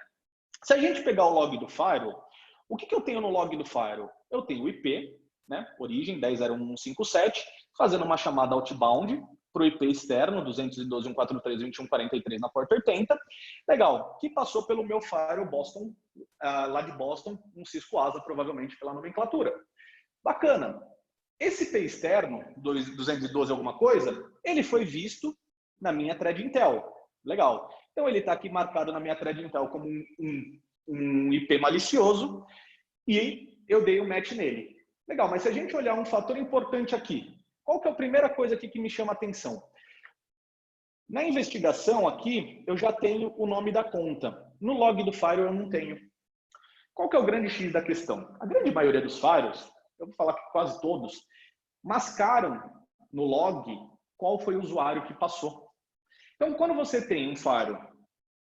Se a gente pegar o log do firewall, o que eu tenho no log do firewall? Eu tenho o IP, né? Origem 10.01.157, fazendo uma chamada outbound para o IP externo 212.143.21.43 na porta 80. Legal, que passou pelo meu firewall Boston, lá de Boston, um Cisco ASA, provavelmente pela nomenclatura. Bacana. Esse IP externo, 212 alguma coisa, ele foi visto na minha thread Intel. Legal. Então ele está aqui marcado na minha thread Intel como um IP malicioso e eu dei um match nele. Legal, mas se a gente olhar um fator importante aqui, qual que é a primeira coisa aqui que me chama a atenção? Na investigação aqui, eu já tenho o nome da conta. No log do firewall eu não tenho. Qual que é o grande X da questão? A grande maioria dos firewalls, eu vou falar que quase todos, mascaram no log qual foi o usuário que passou. Então, quando você tem um firewall,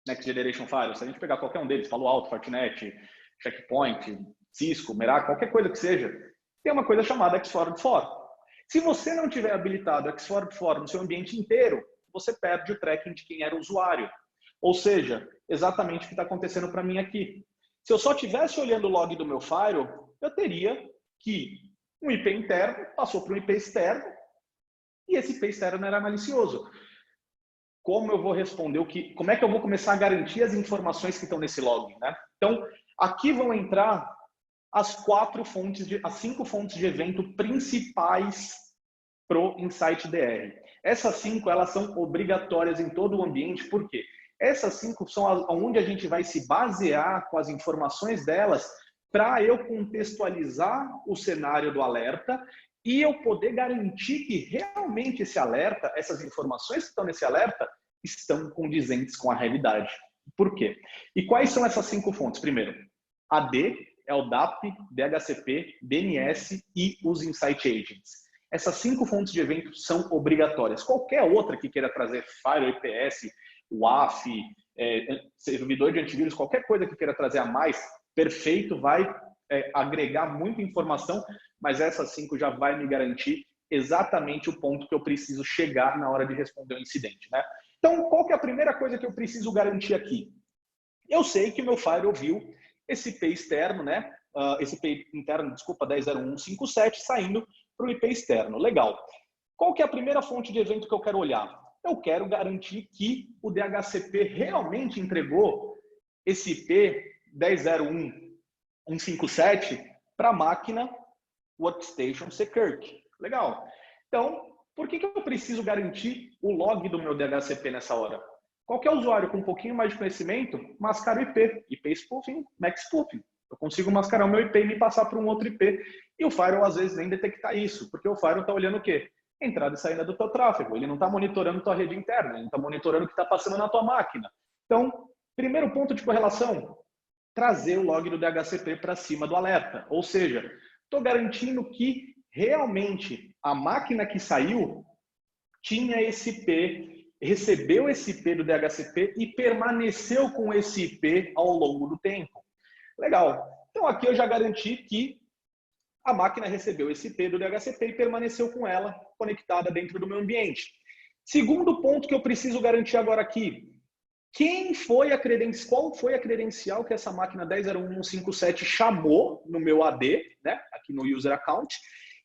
Next Generation Firewall, se a gente pegar qualquer um deles, Palo Alto, Fortinet, Checkpoint, Cisco, Meraki, qualquer coisa que seja, tem uma coisa chamada X-Forward For. Se você não tiver habilitado X-Forward For no seu ambiente inteiro, você perde o tracking de quem era o usuário. Ou seja, exatamente o que está acontecendo para mim aqui. Se eu só estivesse olhando o log do meu firewall, eu teria que um IP interno passou para um IP externo e esse IP externo era malicioso. Como eu vou responder como é que eu vou começar a garantir as informações que estão nesse log, né? Então, aqui vão entrar as 5 fontes de evento principais pro Insight DR. Essas 5, elas são obrigatórias em todo o ambiente, por quê? Essas 5 são onde a gente vai se basear com as informações delas para eu contextualizar o cenário do alerta e eu poder garantir que realmente esse alerta, essas informações que estão nesse alerta, estão condizentes com a realidade. Por quê? E quais são essas 5 fontes? Primeiro, AD, LDAP, DHCP, DNS e os Insight Agents. Essas 5 fontes de evento são obrigatórias. Qualquer outra que queira trazer Firewall, IPS, WAF, servidor de antivírus, qualquer coisa que queira trazer a mais, perfeito, vai agregar muita informação, mas essas 5 já vai me garantir exatamente o ponto que eu preciso chegar na hora de responder o incidente, né? Então, qual que é a primeira coisa que eu preciso garantir aqui? Eu sei que meu firewall viu esse IP externo, né? Esse IP interno, desculpa, 10.01.157, saindo para o IP externo. Legal. Qual que é a primeira fonte de evento que eu quero olhar? Eu quero garantir que o DHCP realmente entregou esse IP 10.01.157 para a máquina Workstation Sekirk. Legal. Então, por que eu preciso garantir o log do meu DHCP nessa hora? Qualquer usuário com um pouquinho mais de conhecimento, mascara o IP. IP spoofing, MAC spoofing. Eu consigo mascarar o meu IP e me passar para um outro IP. E o firewall, às vezes, nem detectar isso, porque o firewall está olhando o quê? Entrada e saída do teu tráfego. Ele não está monitorando tua rede interna, ele não está monitorando o que está passando na tua máquina. Então, primeiro ponto de correlação, trazer o log do DHCP para cima do alerta. Ou seja, estou garantindo que realmente a máquina que saiu tinha esse IP, recebeu esse IP do DHCP e permaneceu com esse IP ao longo do tempo. Legal. Então aqui eu já garanti que a máquina recebeu esse IP do DHCP e permaneceu com ela conectada dentro do meu ambiente. Segundo ponto que eu preciso garantir agora aqui, qual foi a credencial que essa máquina 10.01.157 chamou no meu AD, né, aqui no user account,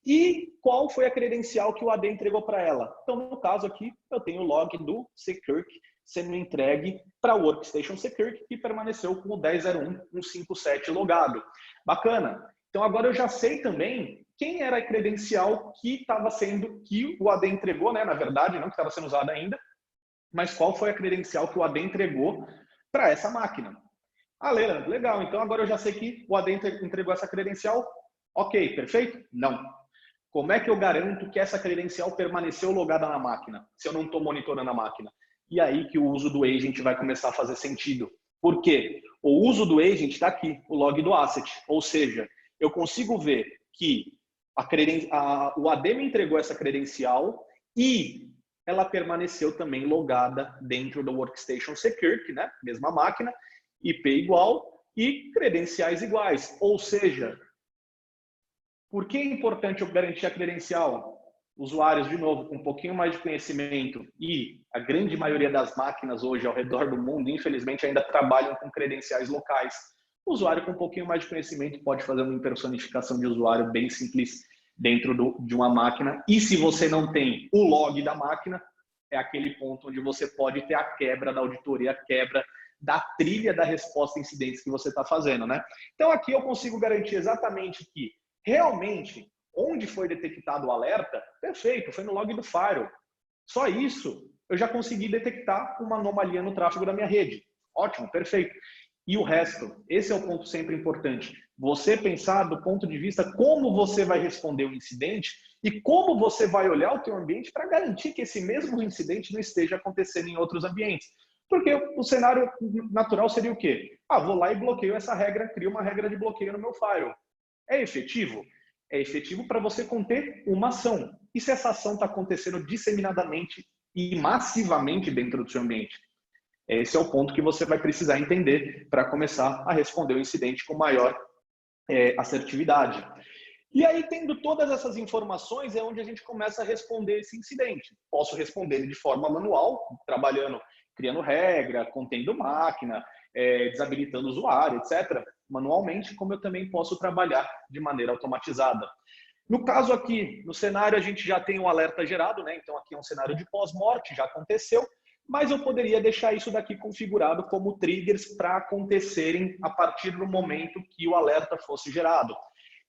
e qual foi a credencial que o AD entregou para ela. Então, no caso aqui, eu tenho o log do Sekirk sendo entregue para o Workstation Security, que permaneceu com o 10.01.157 logado. Bacana. Então agora eu já sei também quem era a credencial que o AD entregou, né? Na verdade, não que estava sendo usada ainda, mas qual foi a credencial que o AD entregou para essa máquina. Ah, Leandro, legal. Então agora eu já sei que o AD entregou essa credencial. Ok, perfeito? Não. Como é que eu garanto que essa credencial permaneceu logada na máquina, se eu não estou monitorando a máquina? E aí que o uso do agent vai começar a fazer sentido. Por quê? O uso do agent está aqui, o log do asset. Ou seja, eu consigo ver que o AD me entregou essa credencial e ela permaneceu também logada dentro do Workstation Security, né? Mesma máquina, IP igual e credenciais iguais. Ou seja, por que é importante eu garantir a credencial? Usuários, de novo, com um pouquinho mais de conhecimento e a grande maioria das máquinas hoje ao redor do mundo, infelizmente, ainda trabalham com credenciais locais. O usuário com um pouquinho mais de conhecimento pode fazer uma impersonificação de usuário bem simples dentro de uma máquina. E se você não tem o log da máquina, é aquele ponto onde você pode ter a quebra da auditoria, a quebra da trilha da resposta a incidentes que você está fazendo, né? Então aqui eu consigo garantir exatamente que realmente onde foi detectado o alerta, perfeito, foi no log do Firewall. Só isso eu já consegui detectar uma anomalia no tráfego da minha rede. Ótimo, perfeito. E o resto, esse é o ponto sempre importante. Você pensar do ponto de vista como você vai responder o incidente e como você vai olhar o teu ambiente para garantir que esse mesmo incidente não esteja acontecendo em outros ambientes. Porque o cenário natural seria o quê? Vou lá e bloqueio essa regra, crio uma regra de bloqueio no meu firewall. É efetivo? É efetivo para você conter uma ação. E se essa ação está acontecendo disseminadamente e massivamente dentro do seu ambiente? Esse é o ponto que você vai precisar entender para começar a responder o incidente com maior assertividade. E aí, tendo todas essas informações, é onde a gente começa a responder esse incidente. Posso responder ele de forma manual, trabalhando, criando regra, contendo máquina, desabilitando o usuário, etc. Manualmente, como eu também posso trabalhar de maneira automatizada. No caso aqui, no cenário, a gente já tem um alerta gerado, né? Então aqui é um cenário de pós-morte, já aconteceu, mas eu poderia deixar isso daqui configurado como triggers para acontecerem a partir do momento que o alerta fosse gerado.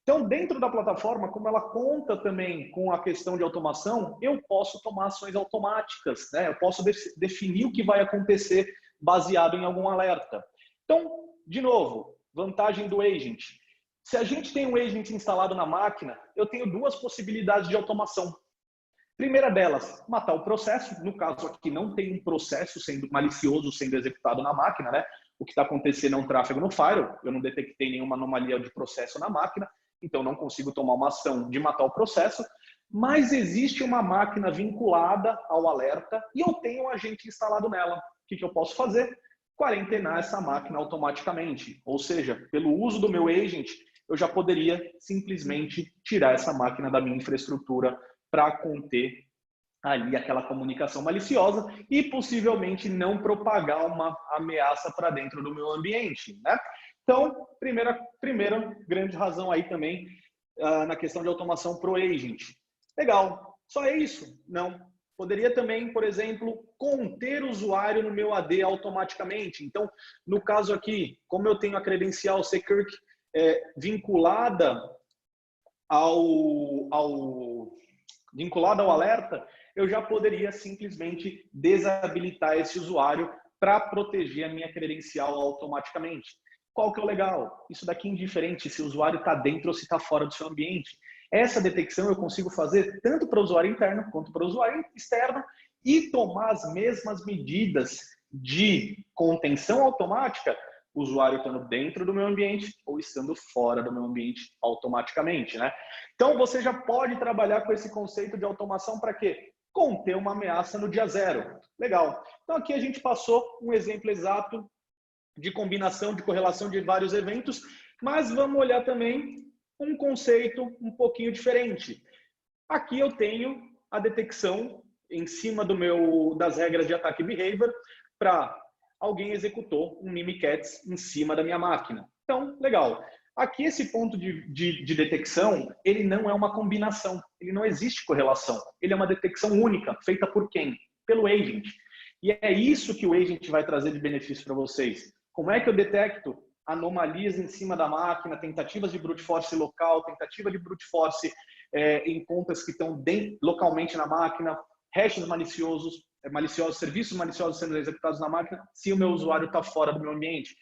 Então, dentro da plataforma, como ela conta também com a questão de automação, eu posso tomar ações automáticas, né? Eu posso definir o que vai acontecer baseado em algum alerta. Então, de novo, vantagem do agent. Se a gente tem um agent instalado na máquina, eu tenho duas possibilidades de automação. Primeira delas, matar o processo. No caso aqui, não tem um processo sendo malicioso sendo executado na máquina, né? O que está acontecendo é um tráfego no firewall. Eu não detectei nenhuma anomalia de processo na máquina, então não consigo tomar uma ação de matar o processo. Mas existe uma máquina vinculada ao alerta e eu tenho um agente instalado nela. O que eu posso fazer? Quarentenar essa máquina automaticamente. Ou seja, pelo uso do meu agent, eu já poderia simplesmente tirar essa máquina da minha infraestrutura para conter ali aquela comunicação maliciosa e possivelmente não propagar uma ameaça para dentro do meu ambiente, né? Então, primeira grande razão aí também na questão de automação pro agent. Legal, só é isso? Não. Poderia também, por exemplo, conter o usuário no meu AD automaticamente. Então, no caso aqui, como eu tenho a credencial Security vinculada ao alerta, eu já poderia simplesmente desabilitar esse usuário para proteger a minha credencial automaticamente. Qual que é o legal? Isso daqui é indiferente se o usuário está dentro ou se está fora do seu ambiente. Essa detecção eu consigo fazer tanto para o usuário interno quanto para o usuário externo e tomar as mesmas medidas de contenção automática, o usuário estando dentro do meu ambiente ou estando fora do meu ambiente automaticamente, né? Então, você já pode trabalhar com esse conceito de automação para quê? Conter uma ameaça no dia zero. Legal. Então, aqui a gente passou um exemplo exato de combinação, de correlação de vários eventos, mas vamos olhar também um conceito um pouquinho diferente. Aqui eu tenho a detecção em cima das regras de ataque behavior para alguém executou um Mimikatz em cima da minha máquina. Então, legal. Aqui esse ponto de detecção, ele não é uma combinação, ele não existe correlação. Ele é uma detecção única, feita por quem? Pelo agent. E é isso que o agent vai trazer de benefício para vocês. Como é que eu detecto anomalias em cima da máquina, tentativas de brute force local, tentativa de brute force em contas que estão localmente na máquina, hashes maliciosos, serviços maliciosos sendo executados na máquina, se o meu usuário está fora do meu ambiente.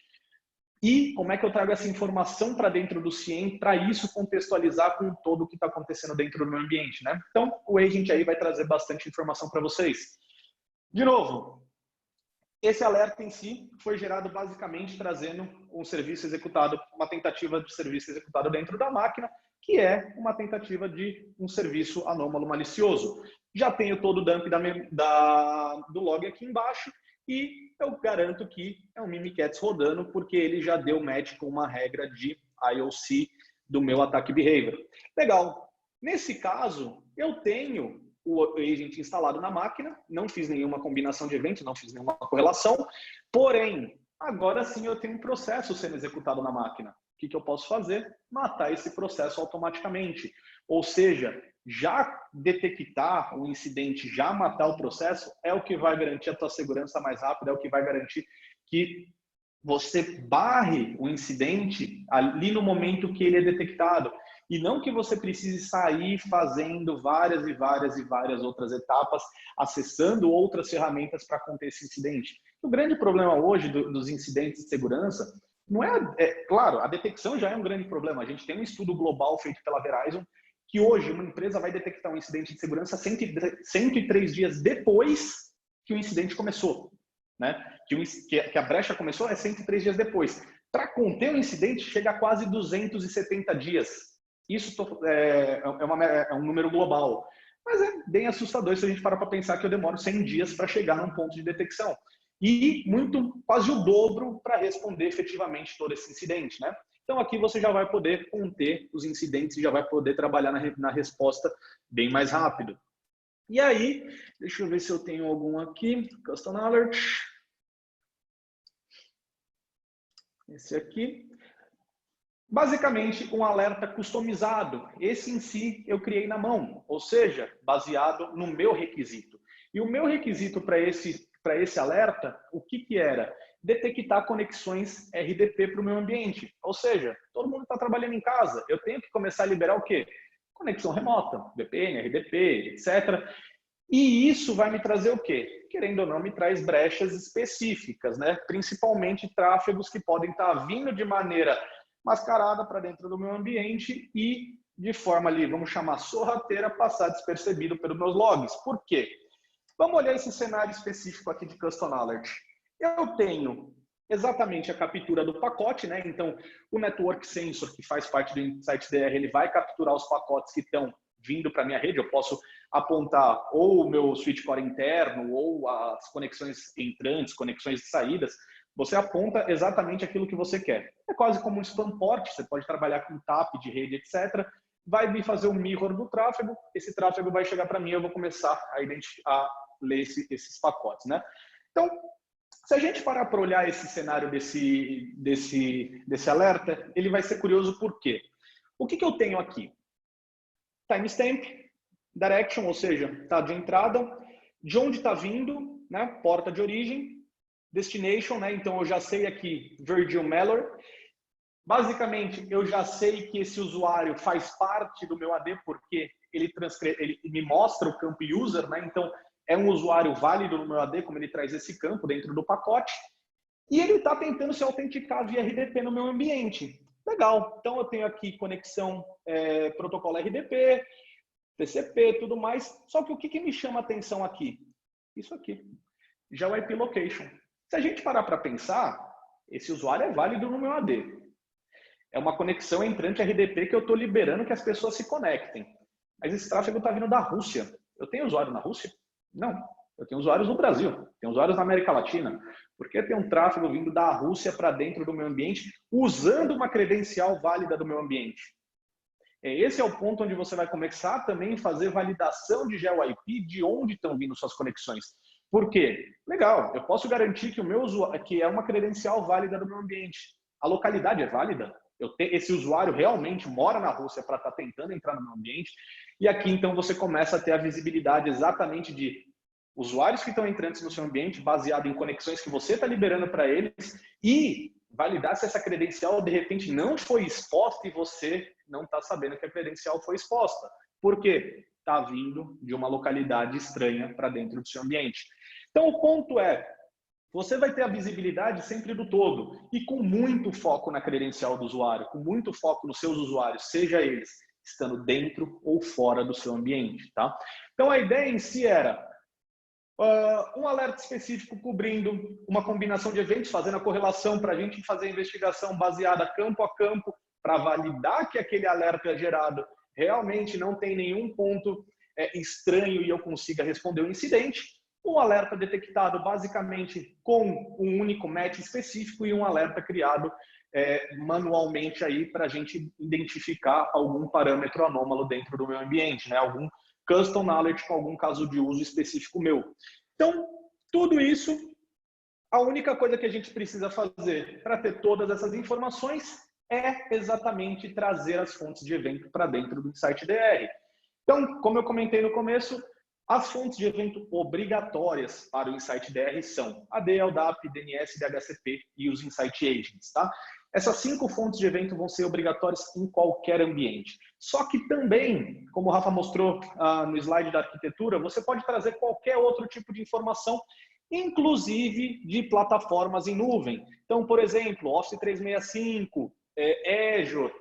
E como é que eu trago essa informação para dentro do CIEM para isso contextualizar com todo o que está acontecendo dentro do meu ambiente, né? Então, o agent aí vai trazer bastante informação para vocês. De novo, esse alerta em si foi gerado basicamente trazendo um serviço executado, uma tentativa de serviço executado dentro da máquina, que é uma tentativa de um serviço anômalo malicioso. Já tenho todo o dump do log aqui embaixo e eu garanto que é um Mimikatz rodando porque ele já deu match com uma regra de IOC do meu attack behavior. Legal. Nesse caso, eu tenho o agent instalado na máquina, não fiz nenhuma combinação de eventos, não fiz nenhuma correlação, porém, agora sim eu tenho um processo sendo executado na máquina. O que eu posso fazer? Matar esse processo automaticamente. Ou seja, já detectar o incidente, já matar o processo, é o que vai garantir a tua segurança mais rápida, é o que vai garantir que você barre o incidente ali no momento que ele é detectado. E não que você precise sair fazendo várias outras etapas, acessando outras ferramentas para conter esse incidente. O grande problema hoje dos incidentes de segurança não claro, a detecção já é um grande problema. A gente tem um estudo global feito pela Verizon que hoje uma empresa vai detectar um incidente de segurança 103 dias depois que o incidente começou, né? Que a brecha começou 103 dias depois. Para conter o incidente, chega a quase 270 dias. Isso é um número global. Mas é bem assustador se a gente parar para pensar que eu demoro 100 dias para chegar num ponto de detecção. E quase o dobro para responder efetivamente todo esse incidente, né? Então aqui você já vai poder conter os incidentes e já vai poder trabalhar na resposta bem mais rápido. E aí, deixa eu ver se eu tenho algum aqui. Custom Alert. Esse aqui. Basicamente, um alerta customizado. Esse em si eu criei na mão, ou seja, baseado no meu requisito. E o meu requisito para esse alerta, o que era? Detectar conexões RDP para o meu ambiente. Ou seja, todo mundo está trabalhando em casa. Eu tenho que começar a liberar o quê? Conexão remota, VPN, RDP, etc. E isso vai me trazer o quê? Querendo ou não, me traz brechas específicas, né? Principalmente tráfegos que podem estar vindo de maneira mascarada para dentro do meu ambiente e de forma ali, vamos chamar sorrateira, passar despercebido pelos meus logs. Por quê? Vamos olhar esse cenário específico aqui de Custom Alert. Eu tenho exatamente a captura do pacote, né? Então, o Network Sensor, que faz parte do InsightDR, ele vai capturar os pacotes que estão vindo para a minha rede. Eu posso apontar ou o meu switch core interno, ou as conexões entrantes, conexões de saídas. Você aponta exatamente aquilo que você quer. É quase como um spam port, você pode trabalhar com TAP de rede, etc. Vai me fazer um mirror do tráfego, esse tráfego vai chegar para mim, eu vou começar a ler esses pacotes, né? Então, se a gente parar para olhar esse cenário desse alerta, ele vai ser curioso por quê? O que eu tenho aqui? Timestamp, direction, ou seja, tá de entrada, de onde está vindo, né? Porta de origem, destination, né? Então eu já sei aqui Virgil Mallory. Basicamente, eu já sei que esse usuário faz parte do meu AD porque ele me mostra o campo user, né? Então é um usuário válido no meu AD, como ele traz esse campo dentro do pacote. E ele está tentando se autenticar via RDP no meu ambiente. Legal. Então eu tenho aqui conexão protocolo RDP, TCP, tudo mais. Só que o que me chama a atenção aqui? Isso aqui. Já o IP Location. Se a gente parar para pensar, esse usuário é válido no meu AD. É uma conexão entrante RDP que eu estou liberando que as pessoas se conectem. Mas esse tráfego está vindo da Rússia. Eu tenho usuário na Rússia? Não. Eu tenho usuários no Brasil. Tenho usuários na América Latina. Por que tem um tráfego vindo da Rússia para dentro do meu ambiente, usando uma credencial válida do meu ambiente? Esse é o ponto onde você vai começar também a fazer validação de GeoIP de onde estão vindo suas conexões. Por quê? Legal, eu posso garantir que o meu usuário, que é uma credencial válida do meu ambiente. A localidade é válida? Esse usuário realmente mora na Rússia para estar tentando entrar no meu ambiente. E aqui, então, você começa a ter a visibilidade exatamente de usuários que estão entrantes no seu ambiente, baseado em conexões que você está liberando para eles, e validar se essa credencial, de repente, não foi exposta e você não está sabendo que a credencial foi exposta. Por quê? Está vindo de uma localidade estranha para dentro do seu ambiente. Então, o ponto é, você vai ter a visibilidade sempre do todo e com muito foco na credencial do usuário, com muito foco nos seus usuários, seja eles estando dentro ou fora do seu ambiente, tá? Então, a ideia em si era um alerta específico cobrindo uma combinação de eventos, fazendo a correlação para a gente fazer a investigação baseada campo a campo, para validar que aquele alerta gerado realmente não tem nenhum ponto estranho e eu consiga responder o incidente. Um alerta detectado basicamente com um único match específico e um alerta criado manualmente aí para a gente identificar algum parâmetro anômalo dentro do meu ambiente, né? Algum custom knowledge com algum caso de uso específico meu. Então, tudo isso, a única coisa que a gente precisa fazer para ter todas essas informações é exatamente trazer as fontes de evento para dentro do InsightIDR. Então, como eu comentei no começo, as fontes de evento obrigatórias para o InsightIDR são AD, LDAP, DNS, DHCP e os Insight Agents, tá? Essas 5 fontes de evento vão ser obrigatórias em qualquer ambiente. Só que também, como o Rafa mostrou no slide da arquitetura, você pode trazer qualquer outro tipo de informação, inclusive de plataformas em nuvem. Então, por exemplo, Office 365, Azure,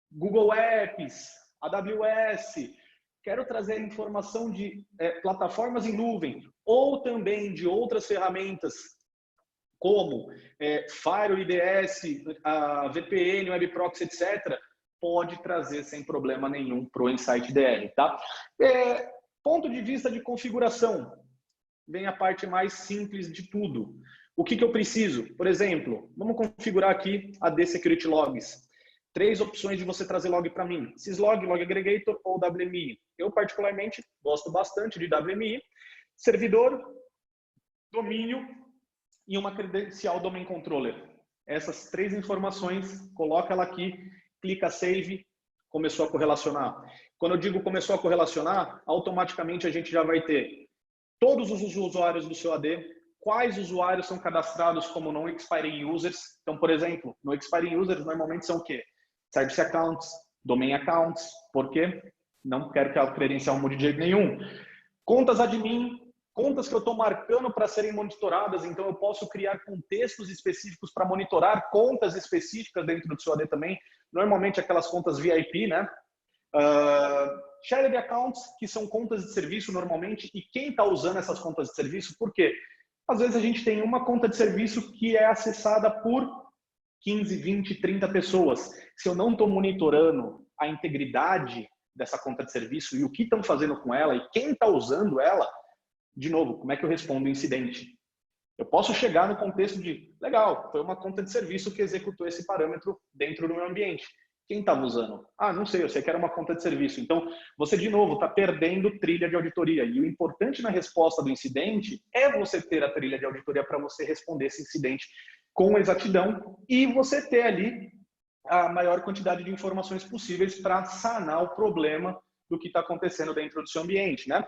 Google Apps, AWS. Quero trazer informação de plataformas em nuvem ou também de outras ferramentas como Firewall, IDS, VPN, Web Proxy, etc., pode trazer sem problema nenhum para o InsightIDR, tá? Ponto de vista de configuração, vem a parte mais simples de tudo. O que eu preciso? Por exemplo, vamos configurar aqui AD Security Logs. 3 opções de você trazer log para mim. Syslog, Log Aggregator ou WMI. Eu, particularmente, gosto bastante de WMI. Servidor, domínio e uma credencial Domain Controller. Essas 3 informações, coloca ela aqui, clica Save, começou a correlacionar. Quando eu digo começou a correlacionar, automaticamente a gente já vai ter todos os usuários do seu AD, quais usuários são cadastrados como non-expiring users. Então, por exemplo, non-expiring users normalmente são o quê? Service Accounts, Domain Accounts, por quê? Não quero que a credencial mude de jeito nenhum. Contas admin, contas que eu estou marcando para serem monitoradas, então eu posso criar contextos específicos para monitorar contas específicas dentro do seu AD também, normalmente aquelas contas VIP, né? Shared Accounts, que são contas de serviço normalmente, e quem está usando essas contas de serviço, por quê? Às vezes a gente tem uma conta de serviço que é acessada por 15, 20, 30 pessoas. Se eu não estou monitorando a integridade dessa conta de serviço e o que estão fazendo com ela e quem está usando ela, de novo, como é que eu respondo o incidente? Eu posso chegar no contexto de, legal, foi uma conta de serviço que executou esse parâmetro dentro do meu ambiente. Quem estava usando? Ah, não sei, eu sei que era uma conta de serviço. Então, você, de novo, está perdendo trilha de auditoria. E o importante na resposta do incidente é você ter a trilha de auditoria para você responder esse incidente com exatidão e você ter ali a maior quantidade de informações possíveis para sanar o problema do que está acontecendo dentro do seu ambiente, né?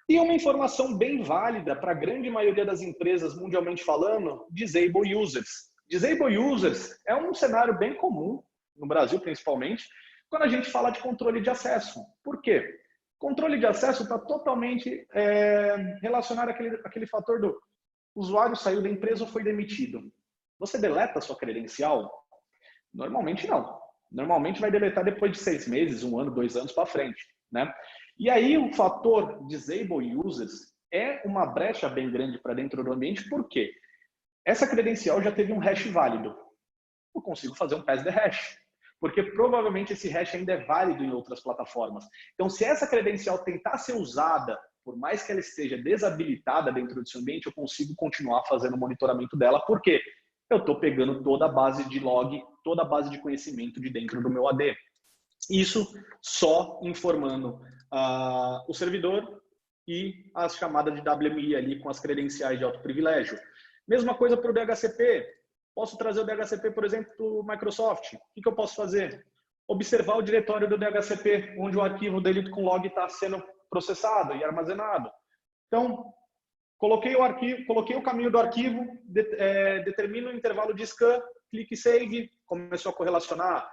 E uma informação bem válida para a grande maioria das empresas, mundialmente falando, Disable Users. Disable Users é um cenário bem comum, no Brasil principalmente, quando a gente fala de controle de acesso. Por quê? Controle de acesso está totalmente relacionado àquele fator do usuário saiu da empresa ou foi demitido. Você deleta a sua credencial? Normalmente não. Normalmente vai deletar depois de 6 meses, 1 ano, 2 anos para frente, né? E aí o fator Disable Users é uma brecha bem grande para dentro do ambiente, por quê? Essa credencial já teve um hash válido. Eu consigo fazer um pass the hash, porque provavelmente esse hash ainda é válido em outras plataformas. Então, se essa credencial tentar ser usada, por mais que ela esteja desabilitada dentro do seu ambiente, eu consigo continuar fazendo o monitoramento dela, por quê? Eu estou pegando toda a base de log, toda a base de conhecimento de dentro do meu AD. Isso só informando o servidor e as chamadas de WMI ali com as credenciais de alto privilégio. Mesma coisa para o DHCP. Posso trazer o DHCP, por exemplo, para o Microsoft. O que eu posso fazer? Observar o diretório do DHCP, onde o arquivo delete com log está sendo processado e armazenado. Então, Coloquei o arquivo, coloquei o caminho do arquivo, determino o intervalo de scan, clique Save, começou a correlacionar.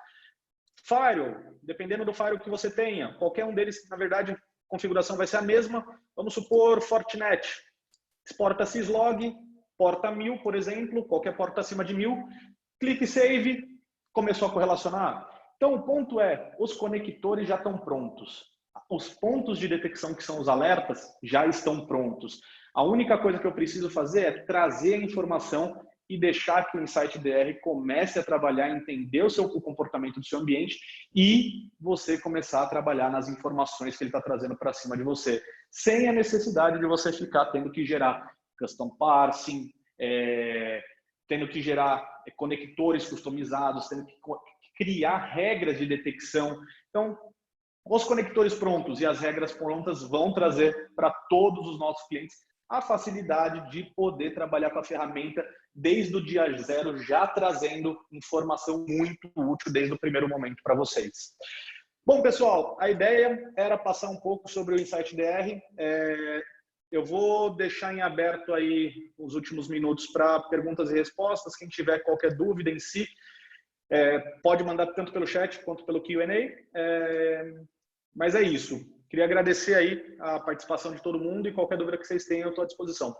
Firewall, dependendo do firewall que você tenha, qualquer um deles, na verdade, a configuração vai ser a mesma. Vamos supor Fortinet, exporta syslog, porta 1000, por exemplo, qualquer porta acima de 1000, clique Save, começou a correlacionar. Então, o ponto é, os conectores já estão prontos. Os pontos de detecção, que são os alertas, já estão prontos. A única coisa que eu preciso fazer é trazer a informação e deixar que o InsightDR comece a trabalhar, entender o comportamento do seu ambiente e você começar a trabalhar nas informações que ele está trazendo para cima de você, sem a necessidade de você ficar tendo que gerar custom parsing, tendo que gerar conectores customizados, tendo que criar regras de detecção. Então, os conectores prontos e as regras prontas vão trazer para todos os nossos clientes a facilidade de poder trabalhar com a ferramenta desde o dia zero, já trazendo informação muito útil desde o primeiro momento para vocês. Bom, pessoal, a ideia era passar um pouco sobre o InsightDR. Eu vou deixar em aberto aí os últimos minutos para perguntas e respostas. Quem tiver qualquer dúvida em si, pode mandar tanto pelo chat quanto pelo Q&A. Mas é isso. Queria agradecer aí a participação de todo mundo e qualquer dúvida que vocês tenham, eu estou à disposição.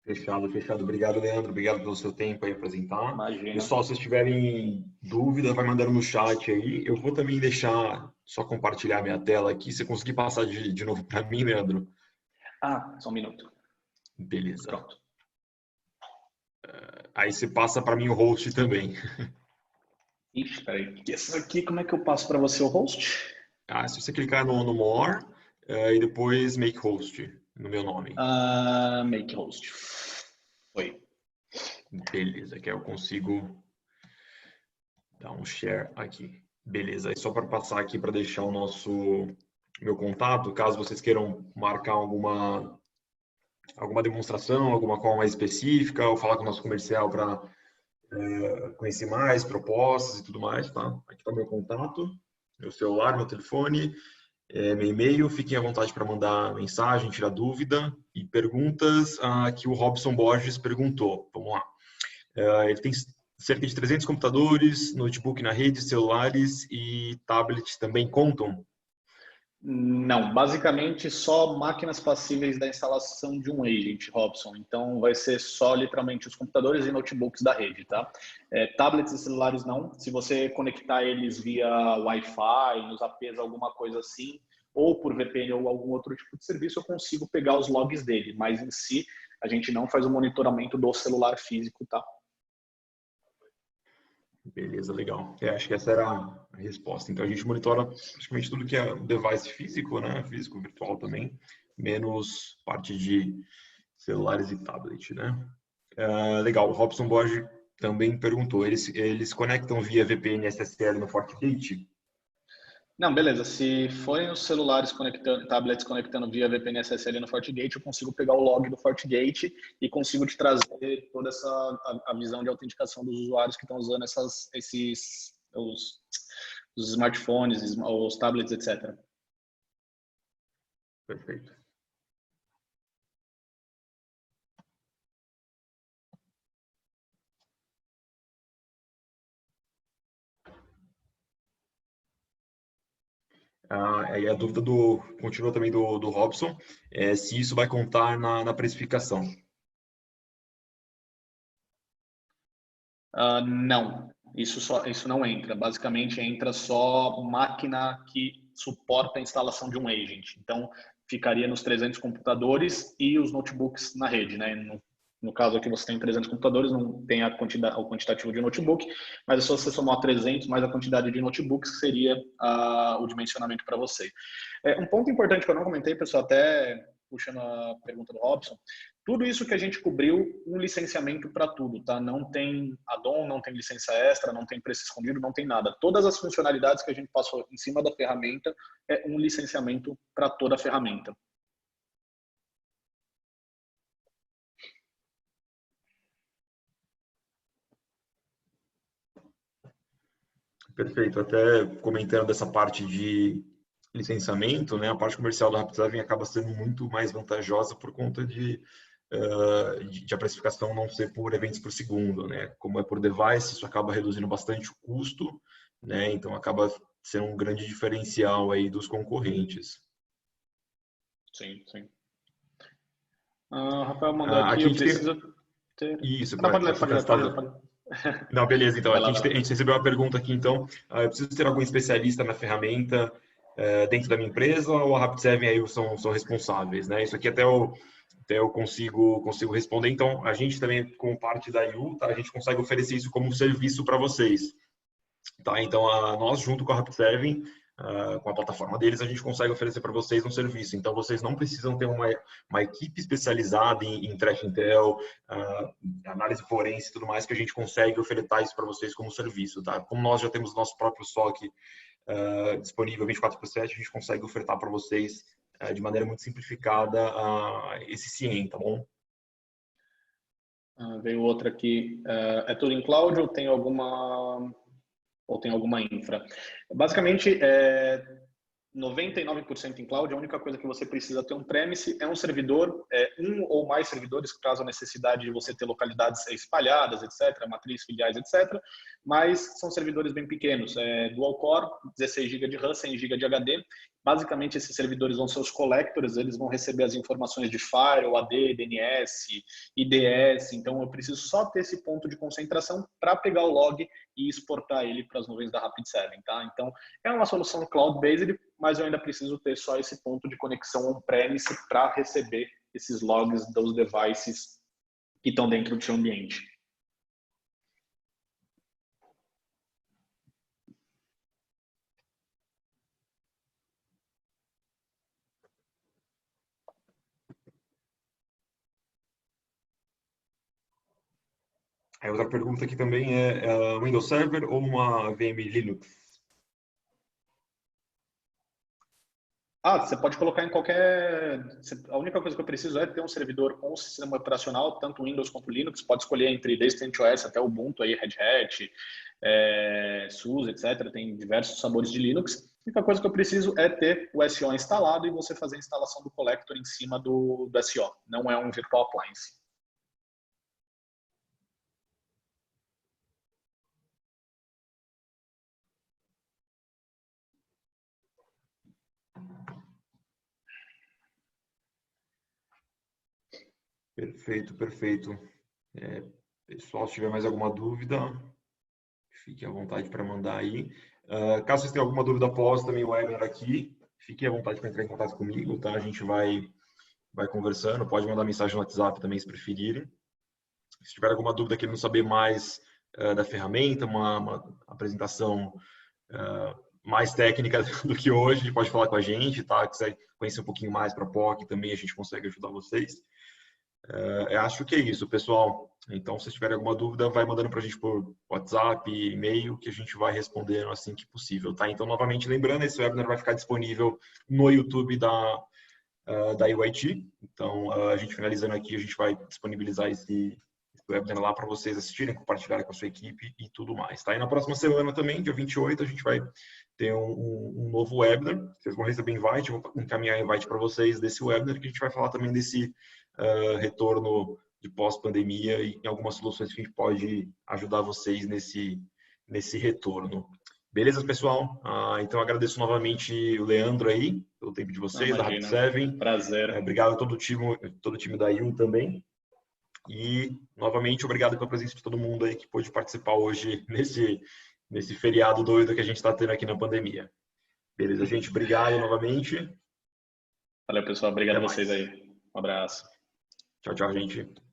Fechado, fechado. Obrigado, Leandro. Obrigado pelo seu tempo aí apresentar. Imagina. Pessoal, se vocês tiverem dúvida, vai mandando no chat aí. Eu vou também deixar, só compartilhar minha tela aqui. Se conseguir passar de novo para mim, Leandro. Só um minuto. Beleza. Pronto. Aí você passa para mim o host também. Ixi, peraí. Isso aqui, como é que eu passo para você o host? Se você clicar no More e depois Make Host, no meu nome. Make host. Foi. Beleza, que aí eu consigo dar um share aqui. Beleza, aí só para passar aqui para deixar meu contato, caso vocês queiram marcar alguma demonstração, alguma call mais específica, ou falar com o nosso comercial para conhecer mais propostas e tudo mais, tá? Aqui está o meu contato, meu celular, meu telefone, meu e-mail. Fiquem à vontade para mandar mensagem, tirar dúvida e perguntas que o Robson Borges perguntou. Vamos lá. Ele tem cerca de 300 computadores, notebook na rede, celulares e tablets também contam? Não, basicamente só máquinas passíveis da instalação de um agent, Robson. Então vai ser só literalmente os computadores e notebooks da rede, tá? Tablets e celulares não. Se você conectar eles via Wi-Fi, nos APs, alguma coisa assim, ou por VPN ou algum outro tipo de serviço, eu consigo pegar os logs dele. Mas em si, a gente não faz o monitoramento do celular físico, tá? Beleza, legal. Acho que essa era a resposta. Então, a gente monitora praticamente tudo que é device físico, né? Físico, virtual também, menos parte de celulares e tablet, né? Legal. O Robson Borges também perguntou, eles conectam via VPN SSL no FortiGate? Não, beleza. Se forem os celulares conectando, tablets conectando via VPN SSL no FortiGate, eu consigo pegar o log do FortiGate e consigo te trazer toda essa a visão de autenticação dos usuários que estão usando os smartphones, os tablets, etc. Perfeito. Aí a dúvida continua também do Robson, se isso vai contar na precificação. Não, isso não entra. Basicamente entra só máquina que suporta a instalação de um agent. Então ficaria nos 300 computadores e os notebooks na rede, né? No caso aqui você tem 300 computadores, não tem o quantitativo de notebook, mas é só você somar 300 mais a quantidade de notebooks que seria o dimensionamento para você. Um ponto importante que eu não comentei, pessoal, até puxando a pergunta do Robson, tudo isso que a gente cobriu, um licenciamento para tudo, tá? Não tem add-on, não tem licença extra, não tem preço escondido, não tem nada. Todas as funcionalidades que a gente passou em cima da ferramenta é um licenciamento para toda a ferramenta. Perfeito. Até comentando dessa parte de licenciamento, né, a parte comercial da Rapid7 acaba sendo muito mais vantajosa por conta de a precificação não ser por eventos por segundo, né? Como é por device, isso acaba reduzindo bastante o custo, né? Então acaba sendo um grande diferencial aí dos concorrentes. Sim, sim. Rafael mandou aqui, aqui eu preciso ter... Isso, Não, pode ler. Não, beleza, então, Vai aqui lá, a gente recebeu uma pergunta aqui, então, eu preciso ter algum especialista na ferramenta dentro da minha empresa ou a Rapid7 aí são responsáveis, né? Isso aqui até eu consigo responder, então, a gente também, como parte da IU, tá? A gente consegue oferecer isso como serviço para vocês, tá? Então, nós, junto com a Rapid7, com a plataforma deles, a gente consegue oferecer para vocês um serviço. Então, vocês não precisam ter uma equipe especializada em threat intel, análise forense e tudo mais, que a gente consegue ofertar isso para vocês como serviço, tá? Como nós já temos nosso próprio SOC disponível 24/7, a gente consegue ofertar para vocês de maneira muito simplificada esse CIEM, tá bom? Veio outra aqui. É tudo em cloud ou tem alguma infra? Basicamente, 99% em cloud. A única coisa que você precisa ter on-premise é um servidor, um ou mais servidores, caso a necessidade de você ter localidades espalhadas, etc., matriz, filiais, etc. Mas são servidores bem pequenos, dual core, 16 GB de RAM, 100 GB de HD. Basicamente, esses servidores vão ser os collectors, eles vão receber as informações de firewall, AD, DNS, IDS. Então, eu preciso só ter esse ponto de concentração para pegar o log e exportar ele para as nuvens da Rapid7, tá? Então, é uma solução cloud-based, mas eu ainda preciso ter só esse ponto de conexão on-premise para receber esses logs dos devices que estão dentro do seu ambiente. Aí outra pergunta aqui também é Windows Server ou uma VM Linux? Você pode colocar em qualquer... A única coisa que eu preciso é ter um servidor com o sistema operacional, tanto Windows quanto Linux. Pode escolher entre desde CentOS até Ubuntu, aí, Red Hat, SUSE, etc. Tem diversos sabores de Linux. A única coisa que eu preciso é ter o SO instalado e você fazer a instalação do collector em cima do SO. Não é um virtual appliance. Perfeito, perfeito. Pessoal, se tiver mais alguma dúvida, fique à vontade para mandar aí. Caso vocês tenham alguma dúvida após também o webinar aqui, fiquem à vontade para entrar em contato comigo, tá? A gente vai conversando, pode mandar mensagem no WhatsApp também, se preferirem. Se tiver alguma dúvida querendo saber mais da ferramenta, uma apresentação mais técnica do que hoje, pode falar com a gente, tá? Quiser conhecer um pouquinho mais para a POC, também a gente consegue ajudar vocês. Eu acho que é isso, pessoal. Então, se tiverem alguma dúvida, vai mandando para a gente por WhatsApp, e-mail, que a gente vai respondendo assim que possível, tá? Então, novamente, lembrando, esse webinar vai ficar disponível no YouTube da UIT. Então, a gente finalizando aqui, a gente vai disponibilizar esse webinar lá para vocês assistirem, compartilharem com a sua equipe e tudo mais, tá? E na próxima semana também, dia 28, a gente vai ter um novo webinar. Vocês vão receber invite, vou encaminhar invite para vocês desse webinar, que a gente vai falar também desse retorno de pós-pandemia e em algumas soluções que a gente pode ajudar vocês nesse retorno. Beleza, pessoal? Então, agradeço novamente o Leandro aí, pelo tempo de vocês, da Rapid7. Prazer. Obrigado a todo o time da IU também. E, novamente, obrigado pela presença de todo mundo aí que pôde participar hoje nesse feriado doido que a gente está tendo aqui na pandemia. Beleza, gente? Obrigado novamente. Valeu, pessoal. Obrigado a vocês aí. Um abraço. Tchau, tchau, gente.